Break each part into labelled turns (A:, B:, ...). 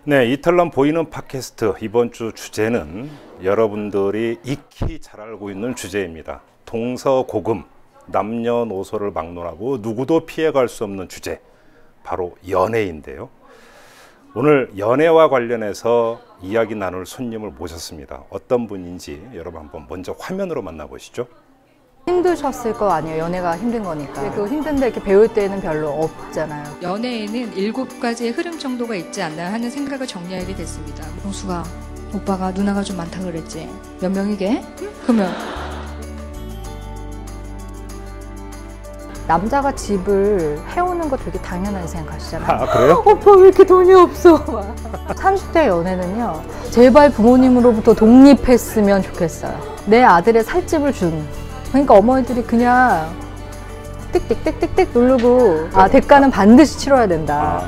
A: 네, 이탈남 보이는 팟캐스트 이번 주 주제는 여러분들이 익히 잘 알고 있는 주제입니다. 동서고금, 남녀노소를 막론하고 누구도 피해갈 수 없는 주제, 바로 연애인데요. 오늘 연애와 관련해서 이야기 나눌 손님을 모셨습니다. 어떤 분인지 여러분 한번 먼저 화면으로 만나보시죠.
B: 힘드셨을 거 아니에요. 연애가 힘든 거니까. 그 힘든데 이렇게 배울 때는 별로 없잖아요.
C: 연애에는 7가지의 흐름 정도가 있지 않나 하는 생각을 정리하게 됐습니다. 홍수가 오빠가 누나가 좀 많다 그랬지. 몇 명이게? 그러면
B: 남자가 집을 해오는 거 되게 당연하게 생각하시잖아요.
A: 아, 그래요?
B: 오빠 왜 이렇게 돈이 없어? 30대 연애는요, 제발 부모님으로부터 독립했으면 좋겠어요. 내 아들의 살집을 준. 그러니까 어머니들이 그냥 띡띡띡띡띡 누르고 대가는 반드시 치러야 된다.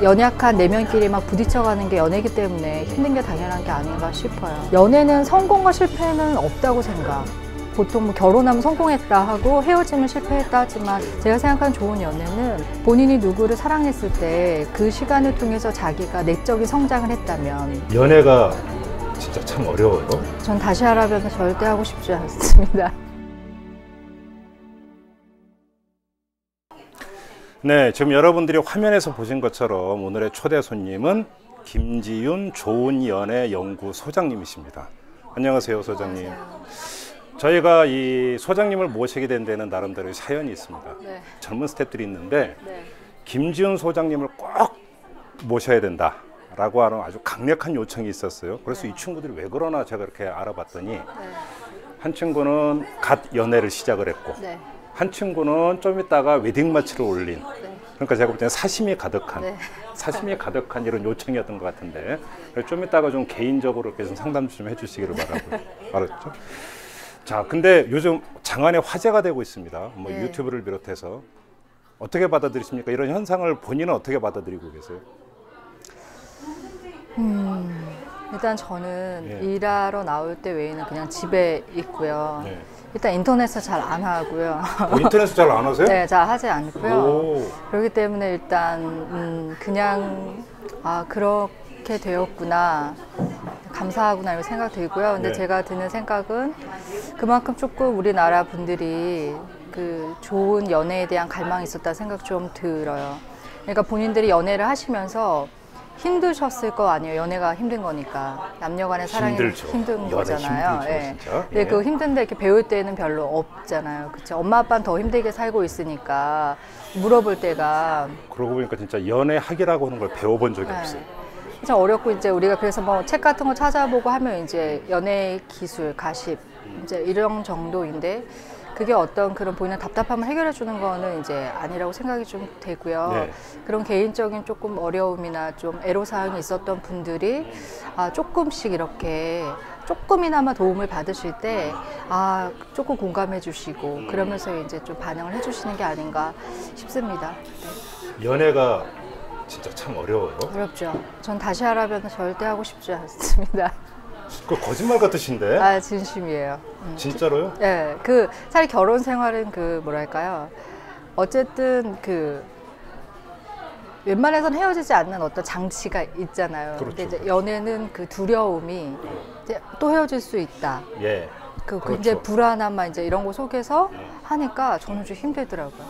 B: 연약한 내면끼리 막 부딪혀가는 게 연애이기 때문에 힘든 게 당연한 게 아닌가 싶어요. 연애는 성공과 실패는 없다고 생각. 보통 뭐 결혼하면 성공했다 하고 헤어지면 실패했다 하지만 제가 생각하는 좋은 연애는 본인이 누구를 사랑했을 때 그 시간을 통해서 자기가 내적인 성장을 했다면.
A: 연애가 진짜 참 어려워요.
B: 전 다시 하라면 절대 하고 싶지 않습니다.
A: 네, 지금 여러분들이 화면에서 보신 것처럼 오늘의 초대 손님은 김지윤 좋은 연애 연구 소장님이십니다. 안녕하세요, 소장님.
B: 안녕하세요.
A: 저희가 이 소장님을 모시게 된 데는 나름대로 사연이 있습니다.
B: 네.
A: 젊은 스태프들이 있는데
B: 네.
A: 김지윤 소장님을 꼭 모셔야 된다라고 하는 아주 강력한 요청이 있었어요. 그래서 이 친구들이 왜 그러나 제가 이렇게 알아봤더니 한 친구는 갓 연애를 시작을 했고 한 친구는 좀 있다가 웨딩 마치를 올린, 그러니까 제가 볼 때는 사심이 가득한 이런 요청이었던 것 같은데 좀 있다가 좀 개인적으로 이렇게 좀 상담 좀 해주시기를 바랐죠. 자, 근데 요즘 장안의 화제가 되고 있습니다. 뭐 유튜브를 비롯해서 어떻게 받아들이십니까? 이런 현상을 본인은 어떻게 받아들이고 계세요?
B: 일단 저는 일하러 나올 때 외에는 그냥 집에 있고요. 일단 인터넷을 잘 안 하고요.
A: 인터넷을 잘 안 하세요?
B: 네, 잘 하지 않고요. 그렇기 때문에 일단 그냥 그렇게 되었구나, 감사하구나 이런 생각 들고요. 근데 제가 드는 생각은 그만큼 조금 우리나라 분들이 그 좋은 연애에 대한 갈망이 있었다 생각 좀 들어요. 그러니까 본인들이 연애를 하시면서 힘드셨을 거 아니에요. 연애가 힘든 거니까. 남녀간의 사랑이 힘든 거잖아요. 근데 그 힘든데 이렇게 배울 때는 별로 없잖아요. 그렇죠? 엄마 아빠는 더 힘들게 살고 있으니까 물어볼 때가.
A: 그러고 보니까 진짜 연애학이라고 하는 걸 배워본 적이 없어요.
B: 참 어렵고 이제 우리가 그래서 뭐 책 같은 거 찾아보고 하면 이제 연애 기술, 가십 이제 이런 정도인데 그게 어떤 그런 보이는 답답함을 해결해 주는 거는 이제 아니라고 생각이 좀 되고요. 그런 개인적인 조금 어려움이나 좀 애로사항이 있었던 분들이 조금씩 이렇게 조금이나마 도움을 받으실 때 조금 공감해 주시고 그러면서 이제 좀 반응을 해 주시는 게 아닌가 싶습니다.
A: 연애가 진짜 참 어려워요.
B: 어렵죠. 전 다시 하라면 절대 하고 싶지 않습니다.
A: 그 거짓말 같으신데?
B: 진심이에요.
A: 진짜로요?
B: 네, 사실 결혼 생활은 뭐랄까요. 어쨌든 웬만해선 헤어지지 않는 어떤 장치가 있잖아요.
A: 그렇죠.
B: 근데 이제 연애는 그 두려움이 이제 또 헤어질 수 있다. 굉장히 불안함만 이제 이런 거 속에서 하니까 저는 좀 힘들더라고요.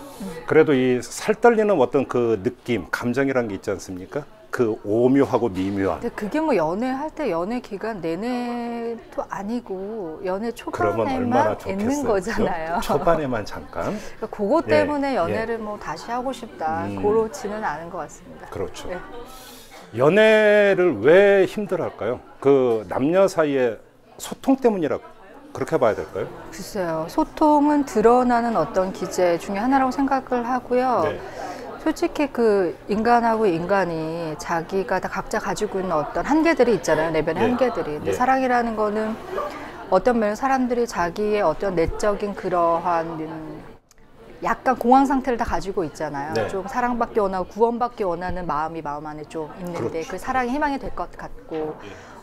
A: 그래도 이 살떨리는 어떤 그 느낌, 감정이란 게 있지 않습니까? 그 오묘하고 미묘한.
B: 근데 그게 뭐 연애할 때 연애 기간 내내도 아니고 연애 초반에만 있는 거잖아요.
A: 그렇죠? 초반에만 잠깐.
B: 그러니까 그거 때문에 연애를 뭐 다시 하고 싶다 그렇지는 않은 것 같습니다.
A: 그렇죠. 연애를 왜 힘들어할까요? 그 남녀 사이의 소통 때문이라고 그렇게 봐야 될까요?
B: 글쎄요. 소통은 드러나는 어떤 기제 중에 하나라고 생각을 하고요. 솔직히 인간하고 인간이 자기가 다 각자 가지고 있는 어떤 한계들이 있잖아요. 내면의 한계들이. 근데 사랑이라는 거는 어떤 면에 사람들이 자기의 어떤 내적인 그러한 약간 공황 상태를 다 가지고 있잖아요. 좀 사랑받기 원하고 구원받기 원하는 마음이 마음 안에 좀 있는데 그 사랑이 희망이 될 것 같고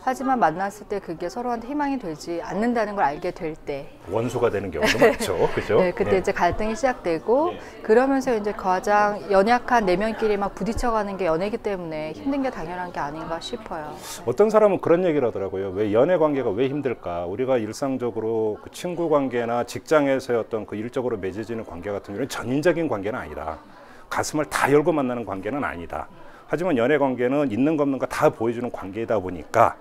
B: 하지만 만났을 때 그게 서로한테 희망이 되지 않는다는 걸 알게 될 때,
A: 원수가 되는 경우도 많죠. 그죠?
B: 네, 그때 이제 갈등이 시작되고, 그러면서 이제 가장 연약한 내면끼리 막 부딪혀가는 게 연애이기 때문에 힘든 게 당연한 게 아닌가 싶어요.
A: 어떤 사람은 그런 얘기를 하더라고요. 왜 연애 관계가 왜 힘들까? 우리가 일상적으로 그 친구 관계나 직장에서의 어떤 그 일적으로 맺어지는 관계 같은 경우는 전인적인 관계는 아니다. 가슴을 다 열고 만나는 관계는 아니다. 하지만 연애 관계는 있는 거 없는 거 다 보여주는 관계이다 보니까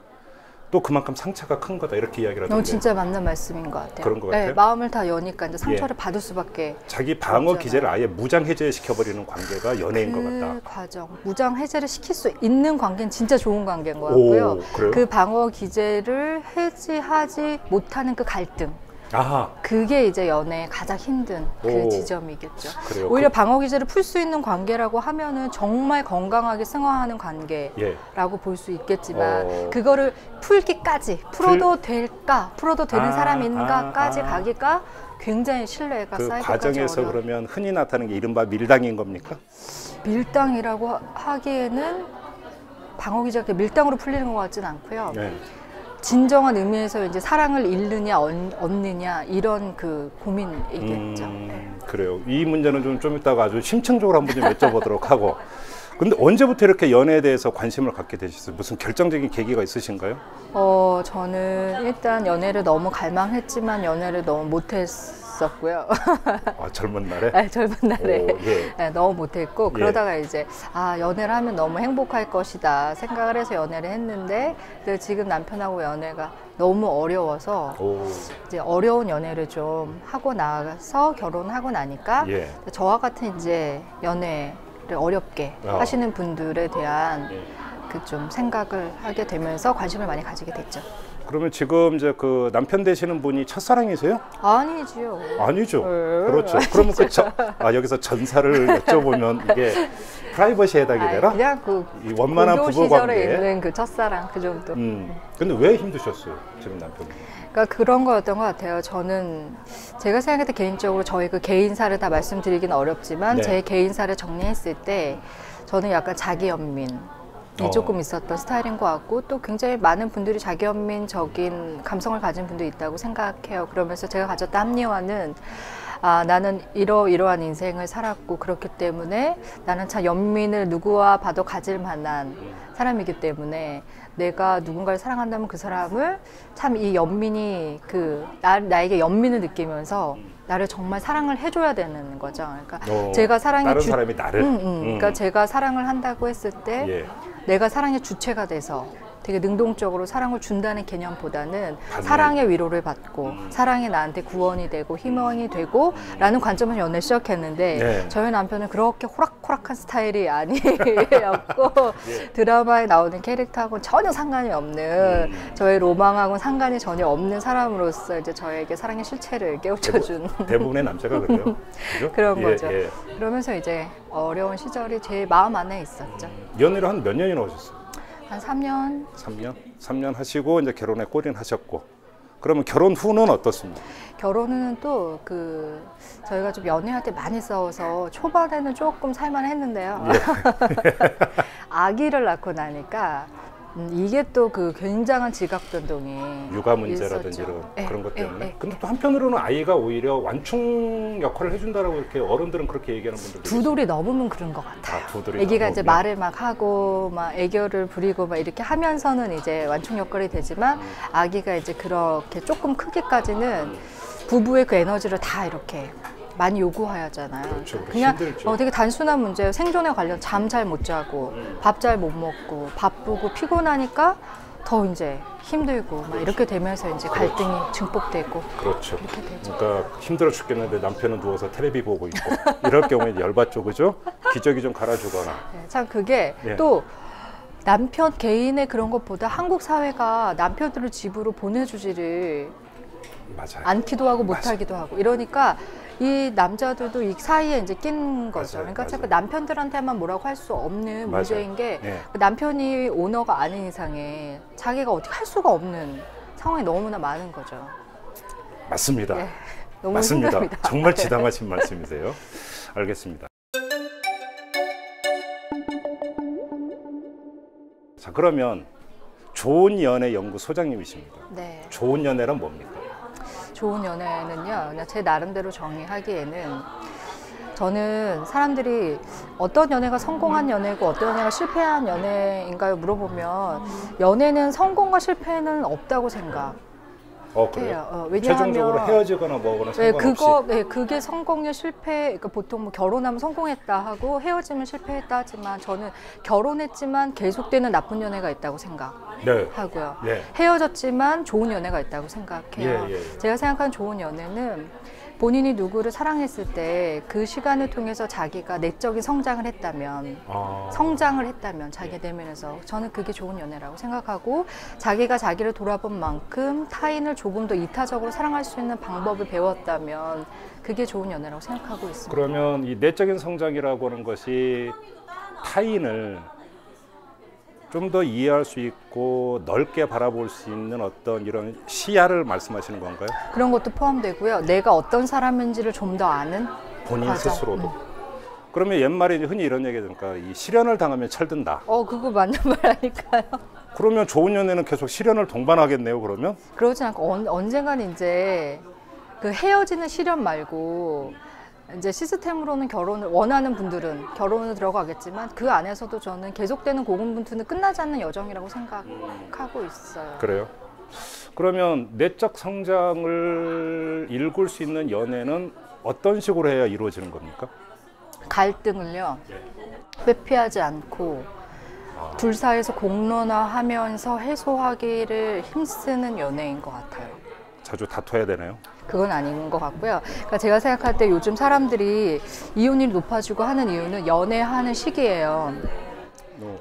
A: 또 그만큼 상처가 큰 거다, 이렇게 이야기를 하던데.
B: 진짜 맞는 말씀인 것 같아요.
A: 그런 것 같아요?
B: 네, 마음을 다 여니까 이제 상처를 받을 수밖에.
A: 자기 방어 기제를 아예 무장 해제시켜버리는 관계가 연애인 것 같다.
B: 그 과정, 무장 해제를 시킬 수 있는 관계는 진짜 좋은 관계인 것 같고요.
A: 그래요?
B: 그 방어 기제를 해지하지 못하는 그 갈등.
A: 아하.
B: 그게 이제 연애의 가장 힘든 그 지점이겠죠.
A: 그래요?
B: 오히려 방어 기제를 풀 수 있는 관계라고 하면은 정말 건강하게 승화하는 관계라고 볼 수 있겠지만, 그거를 풀기까지, 풀어도 될까, 풀어도 되는 사람인가까지 가기가 굉장히 신뢰가
A: 그
B: 쌓일
A: 과정에서
B: 어려워요.
A: 그러면 흔히 나타나는 게 이른바 밀당인 겁니까?
B: 밀당이라고 하기에는 방어 기제가 밀당으로 풀리는 것 같지는 않고요.
A: 네.
B: 진정한 의미에서 이제 사랑을 잃느냐 얻느냐 이런 그 고민이겠죠.
A: 그래요. 이 문제는 좀 이따가 아주 심층적으로 한번 좀 여쭤보도록 하고. 근데 언제부터 이렇게 연애에 대해서 관심을 갖게 되셨어요? 무슨 결정적인 계기가 있으신가요?
B: 저는 일단 연애를 너무 갈망했지만 연애를 너무 못했었고요.
A: 아, 젊은 날에?
B: 네, 젊은 날에
A: 예.
B: 네, 너무 못했고, 그러다가 이제 연애를 하면 너무 행복할 것이다 생각을 해서 연애를 했는데, 근데 지금 남편하고 연애가 너무 어려워서 이제 어려운 연애를 좀 하고 나서 결혼하고 나니까 저와 같은 이제 연애를 어렵게 하시는 분들에 대한 그 좀 생각을 하게 되면서 관심을 많이 가지게 됐죠.
A: 그러면 지금 이제 그 남편 되시는 분이 첫사랑이세요?
B: 아니지요.
A: 아니죠. 그렇죠. 그러면 여기서 전사를 여쭤보면 이게 프라이버시에 해당이 되나?
B: 그냥 그
A: 이 원만한
B: 고교
A: 부부
B: 시절에
A: 관계.
B: 있는 그 첫사랑 그 정도.
A: 근데 왜 힘드셨어요, 지금 남편분?
B: 그러니까 그런 거였던 것 같아요. 저는 제가 생각할 때 개인적으로 저희 그 개인사를 다 말씀드리기는 어렵지만 제 개인사를 정리했을 때 저는 약간 자기연민이 조금 있었던 스타일인 것 같고, 또 굉장히 많은 분들이 자기연민적인 감성을 가진 분도 있다고 생각해요. 그러면서 제가 가졌던 합리화는 나는 이러한 인생을 살았고 그렇기 때문에 나는 참 연민을 누구와 봐도 가질 만한 사람이기 때문에 내가 누군가를 사랑한다면 그 사람을 참 이 연민이 나에게 연민을 느끼면서 나를 정말 사랑을 해줘야 되는 거죠. 그러니까 제가 사랑의
A: 다른 사람이 나를.
B: 그러니까 제가 사랑을 한다고 했을 때 내가 사랑의 주체가 돼서 되게 능동적으로 사랑을 준다는 개념보다는 사랑의 위로를 받고 사랑이 나한테 구원이 되고 희망이 되고 라는 관점에서 연애를 시작했는데 저희 남편은 그렇게 호락호락한 스타일이 아니었고 드라마에 나오는 캐릭터하고는 전혀 상관이 없는 저의 로망하고는 상관이 전혀 없는 사람으로서 이제 저에게 사랑의 실체를 깨우쳐준
A: 대부분의 남자가 그래요. 그죠?
B: 그런 거죠. 그러면서 이제 어려운 시절이 제 마음 안에 있었죠.
A: 연애를 한 몇 년이나 하셨어요?
B: 한 3년?
A: 3년? 3년 하시고 이제 결혼에 골인하셨고, 그러면 결혼 후는 어떻습니까?
B: 결혼은 또 저희가 좀 연애할 때 많이 싸워서 초반에는 조금 살만했는데요. 아기를 낳고 나니까 이게 또 그 굉장한 지각 변동이
A: 육아 문제라든지 그런 것 때문에. 근데 또 한편으로는 아이가 오히려 완충 역할을 해준다라고 이렇게 어른들은 그렇게 얘기하는 분들도
B: 두 돌이 넘으면 그런 것 같아요.
A: 두 돌이
B: 아기가
A: 넘으면.
B: 이제 말을 막 하고 막 애교를 부리고 막 이렇게 하면서는 이제 완충 역할이 되지만 아기가 이제 그렇게 조금 크기까지는 부부의 그 에너지를 다 이렇게 많이 요구하잖아요.
A: 그렇죠.
B: 그냥
A: 힘들죠.
B: 되게 단순한 문제예요. 생존에 관련 잠 잘 못 자고 밥 잘 못 먹고 바쁘고 피곤하니까 더 이제 힘들고 막 이렇게 되면서 이제 갈등이 증폭되고.
A: 그렇죠.
B: 이렇게 되죠.
A: 그러니까 힘들어 죽겠는데 남편은 누워서 텔레비 보고 있고 이럴 경우에 열받죠, 그죠? 기저귀 좀 갈아주거나.
B: 참 그게 또 남편 개인의 그런 것보다 한국 사회가 남편들을 집으로 보내주지를 않기도 하고 못하기도 하고 이러니까 이 남자들도 이 사이에 이제 낀 거죠. 그러니까 자꾸 남편들한테만 뭐라고 할 수 없는 문제인 게 남편이 오너가 아닌 이상에 자기가 어떻게 할 수가 없는 상황이 너무나 많은 거죠.
A: 맞습니다.
B: 너무
A: 맞습니다.
B: 힘듭니다.
A: 정말 지당하신 말씀이세요. 알겠습니다. 자, 그러면 좋은 연애 연구 소장님이십니다.
B: 네.
A: 좋은 연애란 뭡니까?
B: 좋은 연애는요, 그냥 제 나름대로 정의하기에는 저는 사람들이 어떤 연애가 성공한 연애고 어떤 연애가 실패한 연애인가요? 물어보면 연애는 성공과 실패는 없다고 생각.
A: 그래요?
B: 왜냐하면
A: 최종적으로 헤어지거나 뭐거나 상관없이.
B: 그게 성공의 실패, 그러니까 보통 뭐 결혼하면 성공했다 하고 헤어지면 실패했다 하지만 저는 결혼했지만 계속되는 나쁜 연애가 있다고 생각하고요.
A: 네.
B: 헤어졌지만 좋은 연애가 있다고 생각해요. 제가 생각하는 좋은 연애는 본인이 누구를 사랑했을 때 그 시간을 통해서 자기가 내적인 성장을 했다면 자기 내면에서 저는 그게 좋은 연애라고 생각하고 자기가 자기를 돌아본 만큼 타인을 조금 더 이타적으로 사랑할 수 있는 방법을 배웠다면 그게 좋은 연애라고 생각하고 있습니다.
A: 그러면 이 내적인 성장이라고 하는 것이 타인을 좀 더 이해할 수 있고 넓게 바라볼 수 있는 어떤 이런 시야를 말씀하시는 건가요?
B: 그런 것도 포함되고요. 내가 어떤 사람인지를 좀 더 아는
A: 본인
B: 과정.
A: 스스로도. 그러면 옛말에 흔히 이런 얘기 하니까 이 실연을 당하면 철든다.
B: 그거 맞는 말 아닐까요?
A: 그러면 좋은 연애는 계속 실연을 동반하겠네요. 그러면?
B: 그러진 않고 언젠간 이제 그 헤어지는 시련 말고 이제 시스템으로는 결혼을 원하는 분들은 결혼을 들어가겠지만 그 안에서도 저는 계속되는 고군분투는 끝나지 않는 여정이라고 생각하고 있어요.
A: 그래요? 그러면 내적 성장을 일굴 수 있는 연애는 어떤 식으로 해야 이루어지는 겁니까?
B: 갈등을요, 회피하지 않고 둘 사이에서 공론화하면서 해소하기를 힘쓰는 연애인 것 같아요.
A: 자주 다퉈야 되나요?
B: 그건 아닌 것 같고요. 그러니까 제가 생각할 때 요즘 사람들이 이혼율이 높아지고 하는 이유는 연애하는 시기예요.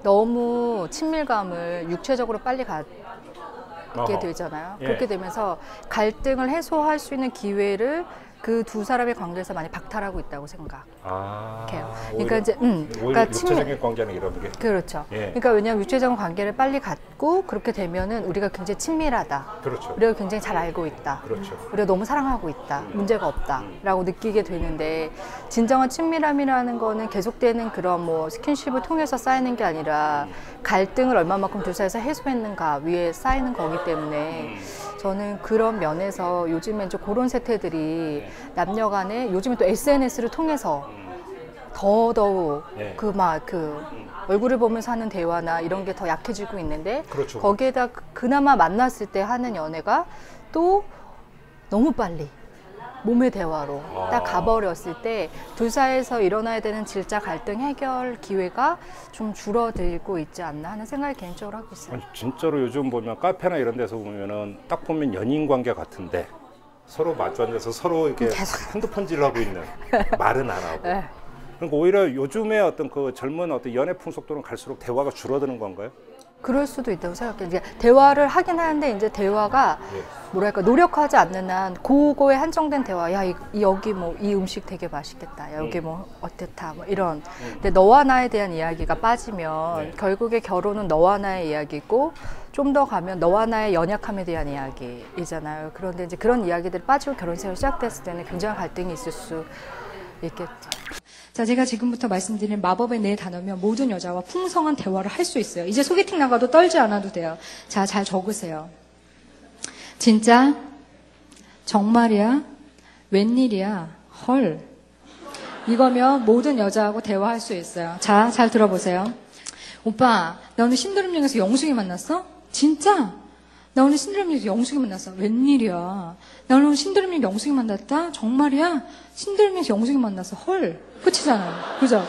B: 너무 친밀감을 육체적으로 빨리 갖게 되잖아요. 그렇게 되면서 갈등을 해소할 수 있는 기회를 그 두 사람의 관계에서 많이 박탈하고 있다고 생각해요. 그러니까 이제
A: 그러니까 육체적인 관계는 이런 게
B: 그렇죠. 그러니까 왜냐하면 육체적인 관계를 빨리 갖고 그렇게 되면은 우리가 굉장히 친밀하다.
A: 그렇죠.
B: 우리가 굉장히 잘 알고 있다.
A: 그렇죠.
B: 우리가 너무 사랑하고 있다. 문제가 없다라고 느끼게 되는데 진정한 친밀함이라는 거는 계속되는 그런 뭐 스킨십을 통해서 쌓이는 게 아니라 갈등을 얼마만큼 둘 사이에서 해소했는가 위에 쌓이는 거기 때문에 저는 그런 면에서 요즘에 이제 그런 세태들이 남녀 간에 요즘에 또 SNS를 통해서 더더욱 그 얼굴을 보면서 하는 대화나 이런 게 더 약해지고 있는데
A: 그렇죠.
B: 거기에다 그나마 만났을 때 하는 연애가 또 너무 빨리 몸의 대화로 딱 가버렸을 때 둘 사이에서 일어나야 되는 질자 갈등 해결 기회가 좀 줄어들고 있지 않나 하는 생각을 개인적으로 하고 있어요.
A: 아니, 진짜로 요즘 보면 카페나 이런 데서 보면은 딱 보면 연인 관계 같은데 서로 마주 앉아서 서로 이렇게 핸드폰질을 하고 있는 말은 안 하고. 그러니까 오히려 요즘에 어떤 그 젊은 어떤 연애 풍속도는 갈수록 대화가 줄어드는 건가요?
B: 그럴 수도 있다고 생각해요. 이제 대화를 하긴 하는데 이제 대화가 뭐랄까 노력하지 않는 한 그거에 한정된 대화. 야, 여기 뭐 이 음식 되게 맛있겠다. 여기 뭐 어땠다. 뭐 이런. 근데 너와 나에 대한 이야기가 빠지면 결국에 결혼은 너와 나의 이야기고 좀 더 가면 너와 나의 연약함에 대한 이야기이잖아요. 그런데 이제 그런 이야기들이 빠지고 결혼 생활이 시작됐을 때는 굉장한 갈등이 있을 수 있겠죠.
C: 자, 제가 지금부터 말씀드린 마법의 네 단어면 모든 여자와 풍성한 대화를 할 수 있어요. 이제 소개팅 나가도 떨지 않아도 돼요. 자, 잘 적으세요. 진짜? 정말이야? 웬일이야? 헐. 이거면 모든 여자하고 대화할 수 있어요. 자, 잘 들어보세요. 오빠, 나 오늘 신도림역에서 영숙이 만났어? 진짜? 나 오늘 신도림역에서 영숙이 만났어. 웬일이야? 나 오늘 신도림역 영숙이 만났다? 정말이야? 신도림역에서 영숙이 만났어. 헐. 끝이잖아요. 그죠?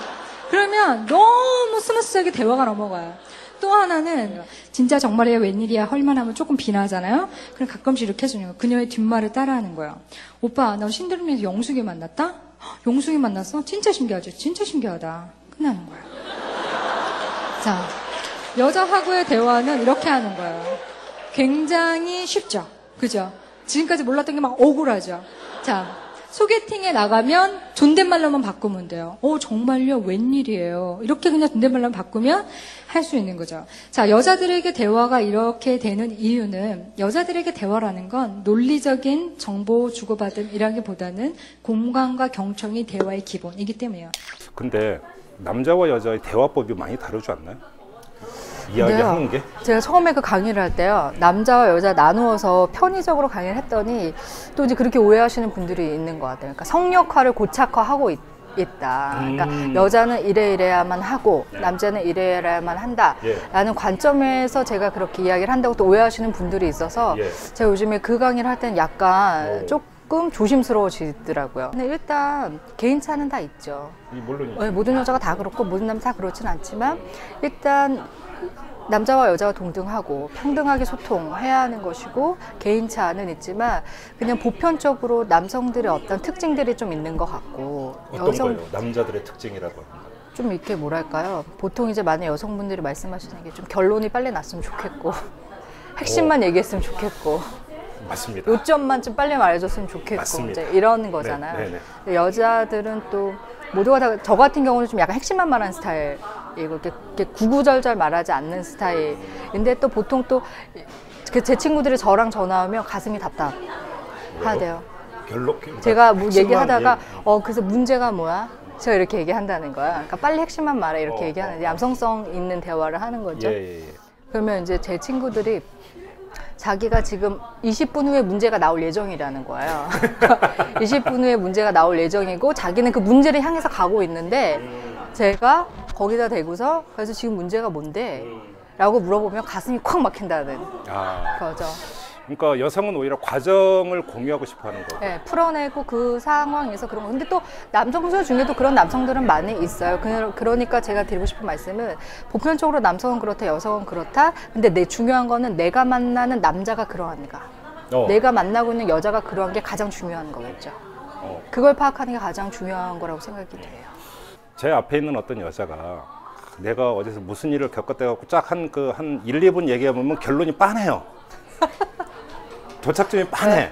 C: 그러면 너무 스무스하게 대화가 넘어가요. 또 하나는 진짜 정말이야 웬일이야 헐만 하면 조금 비나잖아요. 그럼 가끔씩 이렇게 해주는 거예요. 그녀의 뒷말을 따라하는 거예요. 오빠 나 신도림역에서 영숙이 만났다? 영숙이 만났어? 진짜 신기하죠? 진짜 신기하다. 끝나는 거예요. 자, 여자하고의 대화는 이렇게 하는 거예요. 굉장히 쉽죠? 그죠? 지금까지 몰랐던 게 막 억울하죠? 자, 소개팅에 나가면 존댓말로만 바꾸면 돼요. 정말요? 웬일이에요? 이렇게 그냥 존댓말로만 바꾸면 할 수 있는 거죠. 자, 여자들에게 대화가 이렇게 되는 이유는 여자들에게 대화라는 건 논리적인 정보 주고받음이라기보다는 공감과 경청이 대화의 기본이기 때문이에요.
A: 근데 남자와 여자의 대화법이 많이 다르지 않나요? 이야기하는 게?
B: 제가 처음에 그 강의를 할 때요, 남자와 여자 나누어서 편의적으로 강의를 했더니 또 이제 그렇게 오해하시는 분들이 있는 것 같아요. 그러니까 성역할을 고착화하고 있다. 그러니까 여자는 이래야만 하고 남자는 이래야만 한다라는 관점에서 제가 그렇게 이야기를 한다고 또 오해하시는 분들이 있어서 제가 요즘에 그 강의를 할 때는 약간 조금 조심스러워지더라고요. 근데 일단 개인차는 다 있죠.
A: 물론이죠.
B: 모든 여자가 다 그렇고 모든 남자 다 그렇진 않지만 일단 남자와 여자가 동등하고 평등하게 소통해야 하는 것이고 개인차는 있지만 그냥 보편적으로 남성들의 어떤 특징들이 좀 있는 것 같고
A: 어떤 거예요? 남자들의 특징이라고 합니다.
B: 좀 이렇게 뭐랄까요? 보통 이제 많은 여성분들이 말씀하시는 게 좀 결론이 빨리 났으면 좋겠고 핵심만 얘기했으면 좋겠고
A: 맞습니다.
B: 요점만 좀 빨리 말해줬으면 좋겠고
A: 맞습니다.
B: 이제 이런 거잖아요.
A: 네, 네, 네.
B: 근데 여자들은 또 모두가 다 저 같은 경우는 좀 약간 핵심만 말하는 스타일이고 이렇게 구구절절 말하지 않는 스타일인데 또 보통 또 제 친구들이 저랑 전화하면 가슴이 답답하대요. 제가 뭐 얘기하다가 그래서 문제가 뭐야? 제가 이렇게 얘기한다는 거야. 그러니까 빨리 핵심만 말해 이렇게 얘기하는 얌성성 있는 대화를 하는 거죠. 그러면 이제 제 친구들이 자기가 지금 20분 후에 문제가 나올 예정이라는 거예요. 20분 후에 문제가 나올 예정이고 자기는 그 문제를 향해서 가고 있는데 제가 거기다 대고서 그래서 지금 문제가 뭔데? 라고 물어보면 가슴이 콱 막힌다는 거죠.
A: 그러니까 여성은 오히려 과정을 공유하고 싶어 하는 거고.
B: 네, 풀어내고 그 상황에서 그런 거. 근데 또 남성들 중에도 그런 남성들은 많이 있어요. 그러니까 제가 드리고 싶은 말씀은 보편적으로 남성은 그렇다, 여성은 그렇다. 근데 중요한 거는 내가 만나는 남자가 그러한가. 내가 만나고 있는 여자가 그러한 게 가장 중요한 거겠죠. 그걸 파악하는 게 가장 중요한 거라고 생각이 돼요.
A: 제 앞에 있는 어떤 여자가 내가 어디서 무슨 일을 겪었다 갖고 쫙 한 1, 2분 얘기해보면 결론이 빤해요. 도착점이 빤해.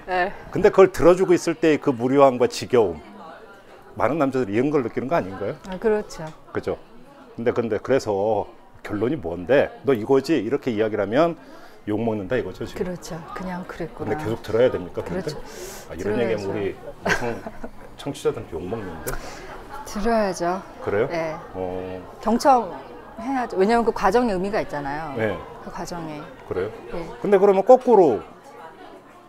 A: 근데 그걸 들어주고 있을 때 그 무료함과 지겨움. 많은 남자들이 이런 걸 느끼는 거 아닌가요?
B: 그렇죠.
A: 그죠. 근데 그래서 결론이 뭔데? 너 이거지? 이렇게 이야기를 하면 욕 먹는다 이거죠, 지금.
B: 그렇죠. 그냥 그랬구나.
A: 근데 계속 들어야 됩니까?
B: 그렇죠.
A: 이런 얘기하면 우리 여성 청취자들한테 욕 먹는데?
B: 들어야죠.
A: 그래요?
B: 네. 경청해야죠. 왜냐하면 그 과정에 의미가 있잖아요.
A: 네.
B: 그 과정에.
A: 그래요?
B: 네.
A: 근데 그러면 거꾸로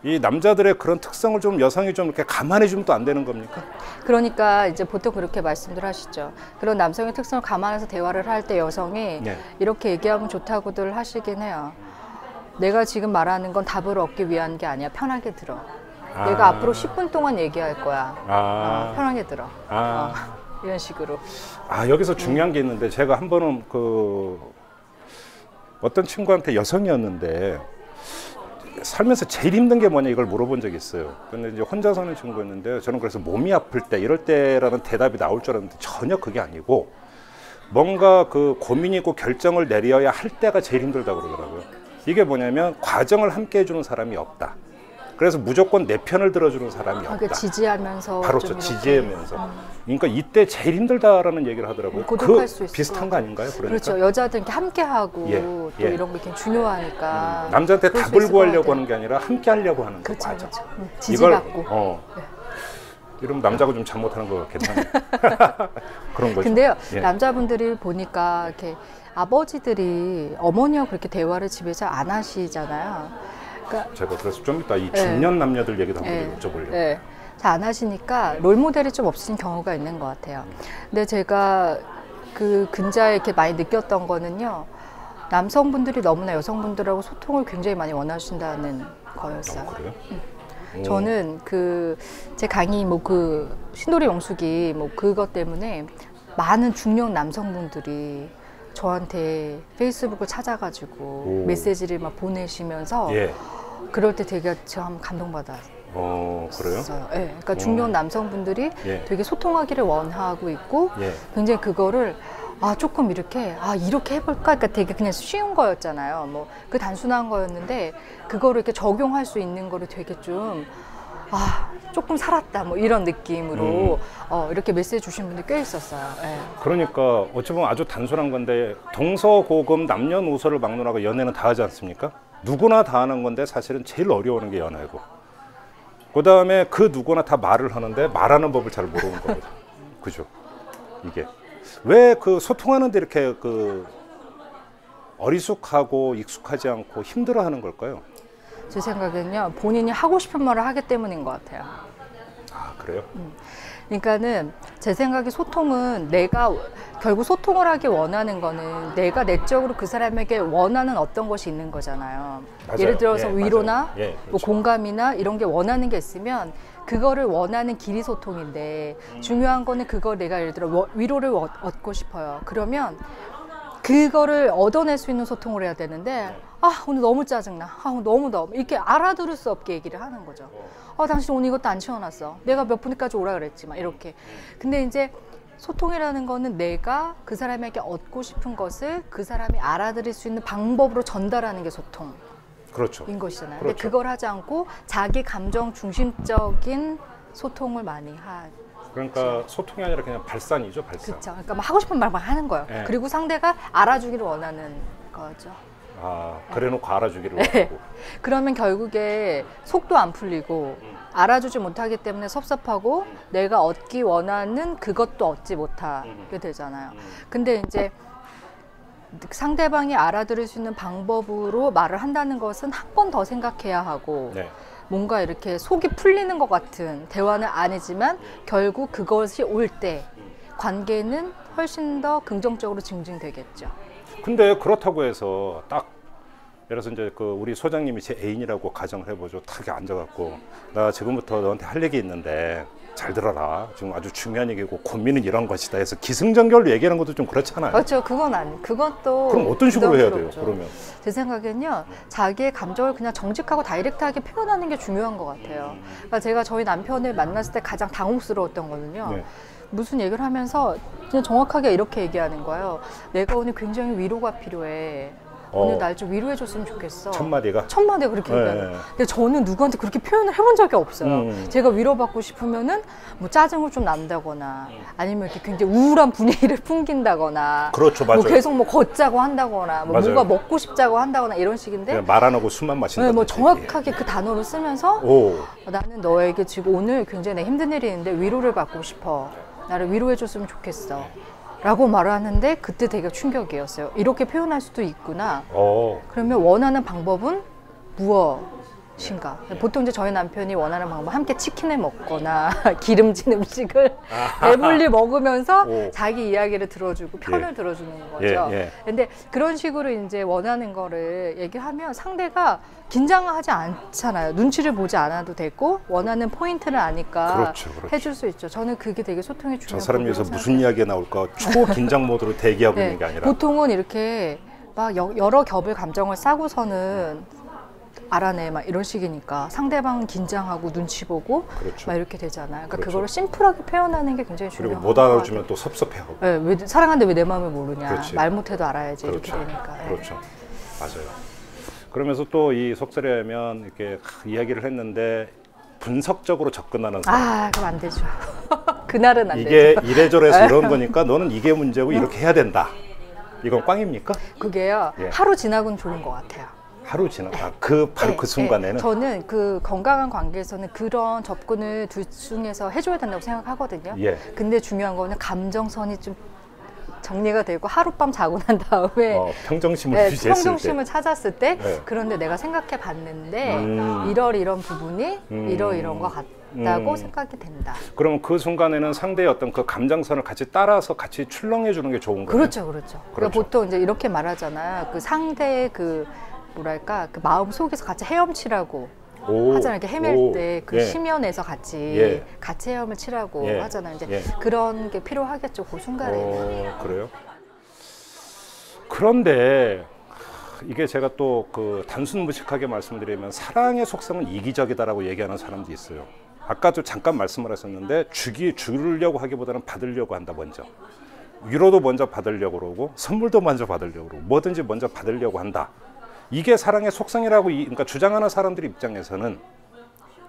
A: 이 남자들의 그런 특성을 좀 여성이 좀 이렇게 감안해 주면 또 안 되는 겁니까?
B: 그러니까 이제 보통 그렇게 말씀들 하시죠. 그런 남성의 특성을 감안해서 대화를 할 때 여성이 이렇게 얘기하면 좋다고들 하시긴 해요. 내가 지금 말하는 건 답을 얻기 위한 게 아니야. 편하게 들어. 내가 앞으로 10분 동안 얘기할 거야. 편하게 들어. 이런 식으로.
A: 여기서 중요한 게 있는데 제가 한 번은 어떤 친구한테 여성이었는데 살면서 제일 힘든 게 뭐냐 이걸 물어본 적이 있어요. 근데 이제 혼자 사는 친구였는데 저는 그래서 몸이 아플 때 이럴 때라는 대답이 나올 줄 알았는데 전혀 그게 아니고 뭔가 그 고민이 있고 결정을 내려야 할 때가 제일 힘들다고 그러더라고요. 이게 뭐냐면 과정을 함께 해주는 사람이 없다. 그래서 무조건 내 편을 들어주는 사람이 없다.
B: 지지하면서.
A: 바로 지지하면서. 그러니까 이때 제일 힘들다라는 얘기를 하더라고요.
B: 고독할 수 있을
A: 비슷한 거 아닌가요? 그러니까?
B: 그렇죠. 여자들 이렇게 함께하고 또 이런 게 굉장히 중요하니까.
A: 남자한테 답을 구하려고 하는 게 아니라 함께 하려고 하는 거 맞아.
B: 그렇죠. 지지받고.
A: 이러면 남자가 좀 잘못하는 거 괜찮아요. 그런 거죠.
B: 근데요, 남자분들이 보니까 이렇게 아버지들이 어머니와 그렇게 대화를 집에서 안 하시잖아요. 그러니까
A: 제가 그래서 좀 이따 이 중년 남녀들 얘기도 한번 여쭤보려고.
B: 잘 안 하시니까 롤모델이 좀 없으신 경우가 있는 것 같아요. 근데 제가 그 근자에 이렇게 많이 느꼈던 거는요, 남성분들이 너무나 여성분들하고 소통을 굉장히 많이 원하신다는 거였어요.
A: 그래요?
B: 저는 제 강의 신도리 영숙이 그것 때문에 많은 중년 남성분들이 저한테 페이스북을 찾아가지고 메시지를 막 보내시면서 그럴 때 되게 참 감동받았어요.
A: 그래요?
B: 그러니까 중년 남성분들이 되게 소통하기를 원하고 있고 굉장히 그거를 조금 이렇게 해볼까? 그러니까 되게 그냥 쉬운 거였잖아요. 그 단순한 거였는데 그거를 이렇게 적용할 수 있는 거를 되게 좀 조금 살았다 이런 느낌으로 이렇게 메시지 주신 분들 꽤 있었어요.
A: 그러니까 어찌 보면 아주 단순한 건데 동서고금 남녀노소를 막론하고 연애는 다 하지 않습니까? 누구나 다 하는 건데 사실은 제일 어려운 게 연애고 그 다음에 그 누구나 다 말을 하는데 말하는 법을 잘 모르는 거거든요. 그죠? 이게 왜 소통하는데 이렇게 어리숙하고 익숙하지 않고 힘들어하는 걸까요?
B: 제 생각에는요, 본인이 하고 싶은 말을 하기 때문인 것 같아요.
A: 아, 그래요?
B: 그러니까는 제 생각에 소통은 내가 결국 소통을 하기 원하는 거는 내가 내적으로 그 사람에게 원하는 어떤 것이 있는 거잖아요.
A: 맞아요.
B: 예를 들어서
A: 예,
B: 위로나
A: 맞아요. 예,
B: 뭐
A: 그렇죠.
B: 공감이나 이런 게 원하는 게 있으면 그거를 원하는 길이 소통인데 중요한 거는 그걸 내가 예를 들어 위로를 얻고 싶어요. 그러면 그거를 얻어낼 수 있는 소통을 해야 되는데 아 오늘 너무 짜증나, 아 오늘 너무 이렇게 알아들을 수 없게 얘기를 하는 거죠. 당신 오늘 이것도 안 치워놨어, 내가 몇 분까지 오라 그랬지, 막 이렇게. 근데 이제 소통이라는 거는 내가 그 사람에게 얻고 싶은 것을 그 사람이 알아들을 수 있는 방법으로 전달하는 게 소통인
A: 그렇죠.
B: 것이잖아요.
A: 그렇죠.
B: 근데 그걸 하지 않고 자기 감정 중심적인 소통을 많이
A: 그러니까 소통이 아니라 그냥 발산이죠, 발산.
B: 그렇죠. 그러니까 막 하고 싶은 말만 하는 거예요.
A: 네.
B: 그리고 상대가 알아주기를 원하는 거죠.
A: 아, 그래놓고 알아주기를
B: 네.
A: 원하고.
B: 그러면 결국에 속도 안 풀리고 알아주지 못하기 때문에 섭섭하고 내가 얻기 원하는 그것도 얻지 못하게 되잖아요. 근데 이제 상대방이 알아들을 수 있는 방법으로 말을 한다는 것은 한 번 더 생각해야 하고
A: 네.
B: 뭔가 이렇게 속이 풀리는 것 같은 대화는 아니지만 결국 그것이 올 때 관계는 훨씬 더 긍정적으로 증진되겠죠.
A: 근데 그렇다고 해서 딱 예를 들어서 이제 그 우리 소장님이 제 애인이라고 가정을 해보죠. 딱 이렇게 앉아갖고 나 지금부터 너한테 할 얘기 있는데 잘 들어라. 지금 아주 중요한 얘기고 고민은 이런 것이다 해서 기승전결로 얘기하는 것도 좀 그렇잖아요.
B: 그렇죠. 그것도
A: 그럼 어떤 식으로 해야 돼요?
B: 부담스럽죠.
A: 그러면
B: 제 생각엔요, 자기의 감정을 그냥 정직하고 다이렉트하게 표현하는 게 중요한 것 같아요. 그러니까 제가 저희 남편을 만났을 때 가장 당혹스러웠던 거는요.
A: 네.
B: 무슨 얘기를 하면서 그냥 정확하게 이렇게 얘기하는 거예요. 내가 오늘 굉장히 위로가 필요해. 오늘 날 좀 위로해줬으면 좋겠어.
A: 첫 마디가
B: 첫마디가 그렇게
A: 네.
B: 얘기해요. 근데 저는 누구한테 그렇게 표현을 해본 적이 없어요. 제가 위로받고 싶으면은 뭐 짜증을 좀 난다거나 아니면 이렇게 굉장히 우울한 분위기를 풍긴다거나
A: 그렇죠, 맞아요.
B: 뭐 계속 뭐 걷자고 한다거나 뭐
A: 맞아요.
B: 뭔가 먹고 싶자고 한다거나 이런 식인데
A: 그냥 말 안 하고 술만 마신다.
B: 네, 뭐 정확하게 그 단어를 쓰면서
A: 오,
B: 나는 너에게 지금 오늘 굉장히 내 힘든 일이 있는데 위로를 받고 싶어. 나를 위로해줬으면 좋겠어. 라고 말을 하는데 그때 되게 충격이었어요. 이렇게 표현할 수도 있구나. 그러면 원하는 방법은 무엇인가? 보통 이제 저희 남편이 원하는 방법은 함께 치킨을 먹거나 기름진 음식을 배불리 먹으면서
A: 오.
B: 자기 이야기를 들어주고 편을
A: 예.
B: 들어주는 거죠.
A: 예.
B: 근데 그런 식으로 이제 원하는 거를 얘기하면 상대가 긴장하지 않잖아요. 눈치를 보지 않아도 되고 원하는 포인트를 아니까
A: 그렇죠.
B: 해줄 수 있죠. 저는 그게 되게 소통의 중요한
A: 저 사람 위해서
B: 부분이라고
A: 무슨 이야기가 나올까 초긴장 모드로 대기하고
B: 네,
A: 있는 게 아니라
B: 보통은 이렇게 막 여러 겹의 감정을 싸고서는 알아내 막 이런 식이니까 상대방은 긴장하고 눈치 보고
A: 그렇죠.
B: 막 이렇게 되잖아요. 그러니까
A: 그렇죠.
B: 그거를 심플하게 표현하는 게 굉장히
A: 그리고
B: 중요한
A: 못
B: 것
A: 알아주면
B: 같아요.
A: 또 섭섭해하고.
B: 네, 왜 사랑하는데 왜 내 마음을 모르냐.
A: 그렇지.
B: 말 못해도 알아야지.
A: 그렇죠.
B: 이렇게 되니까. 네.
A: 그렇죠. 맞아요. 그러면서 또 이 속설이라면 이렇게 이야기를 했는데 분석적으로 접근하는 사람.
B: 그럼 안 되죠. 그날은 안
A: 이게
B: 되죠.
A: 이래저래서 이런 거니까 너는 이게 문제고 이렇게 해야 된다. 이건 꽝입니까?
B: 그게요.
A: 예.
B: 하루 지나고는 좋은 것 같아요.
A: 하루 지나 바로 그 순간에는
B: 저는 그 건강한 관계에서는 그런 접근을 둘 중에서 해줘야 된다고 생각하거든요.
A: 예.
B: 근데 중요한 거는 감정선이 좀 정리가 되고 하룻밤 자고 난 다음에
A: 평정심을
B: 네,
A: 유지했을
B: 평정심을 찾았을 때
A: 네.
B: 그런데 내가 생각해 봤는데 이런 부분이 이런 것 같다고 생각이 된다.
A: 때 그러면 그 순간에는 상대의 어떤 그 감정선을 같이 따라서 같이 출렁해 주는 게 좋은 거예요.
B: 그렇죠.
A: 그렇죠.
B: 그러니까 보통 이제 이렇게 말하잖아요. 그 상대의 그 뭐랄까 그 마음 속에서 같이 헤엄치라고 하잖아요. 이렇게 헤맬 때 그
A: 예.
B: 심연에서 같이 헤엄을 치라고
A: 예.
B: 하잖아요. 이제
A: 예.
B: 그런 게 필요하겠죠. 그 순간에.
A: 그래요? 그런데 이게 제가 또 그 단순 무식하게 말씀드리면 사랑의 속성은 이기적이다라고 얘기하는 사람도 있어요. 아까도 잠깐 말씀을 하셨는데 주려고 하기보다는 받으려고 한다 먼저. 위로도 먼저 받으려고 그러고 선물도 먼저 받으려고 그러고 뭐든지 먼저 받으려고 한다. 이게 사랑의 속성이라고 그러니까 주장하는 사람들 입장에서는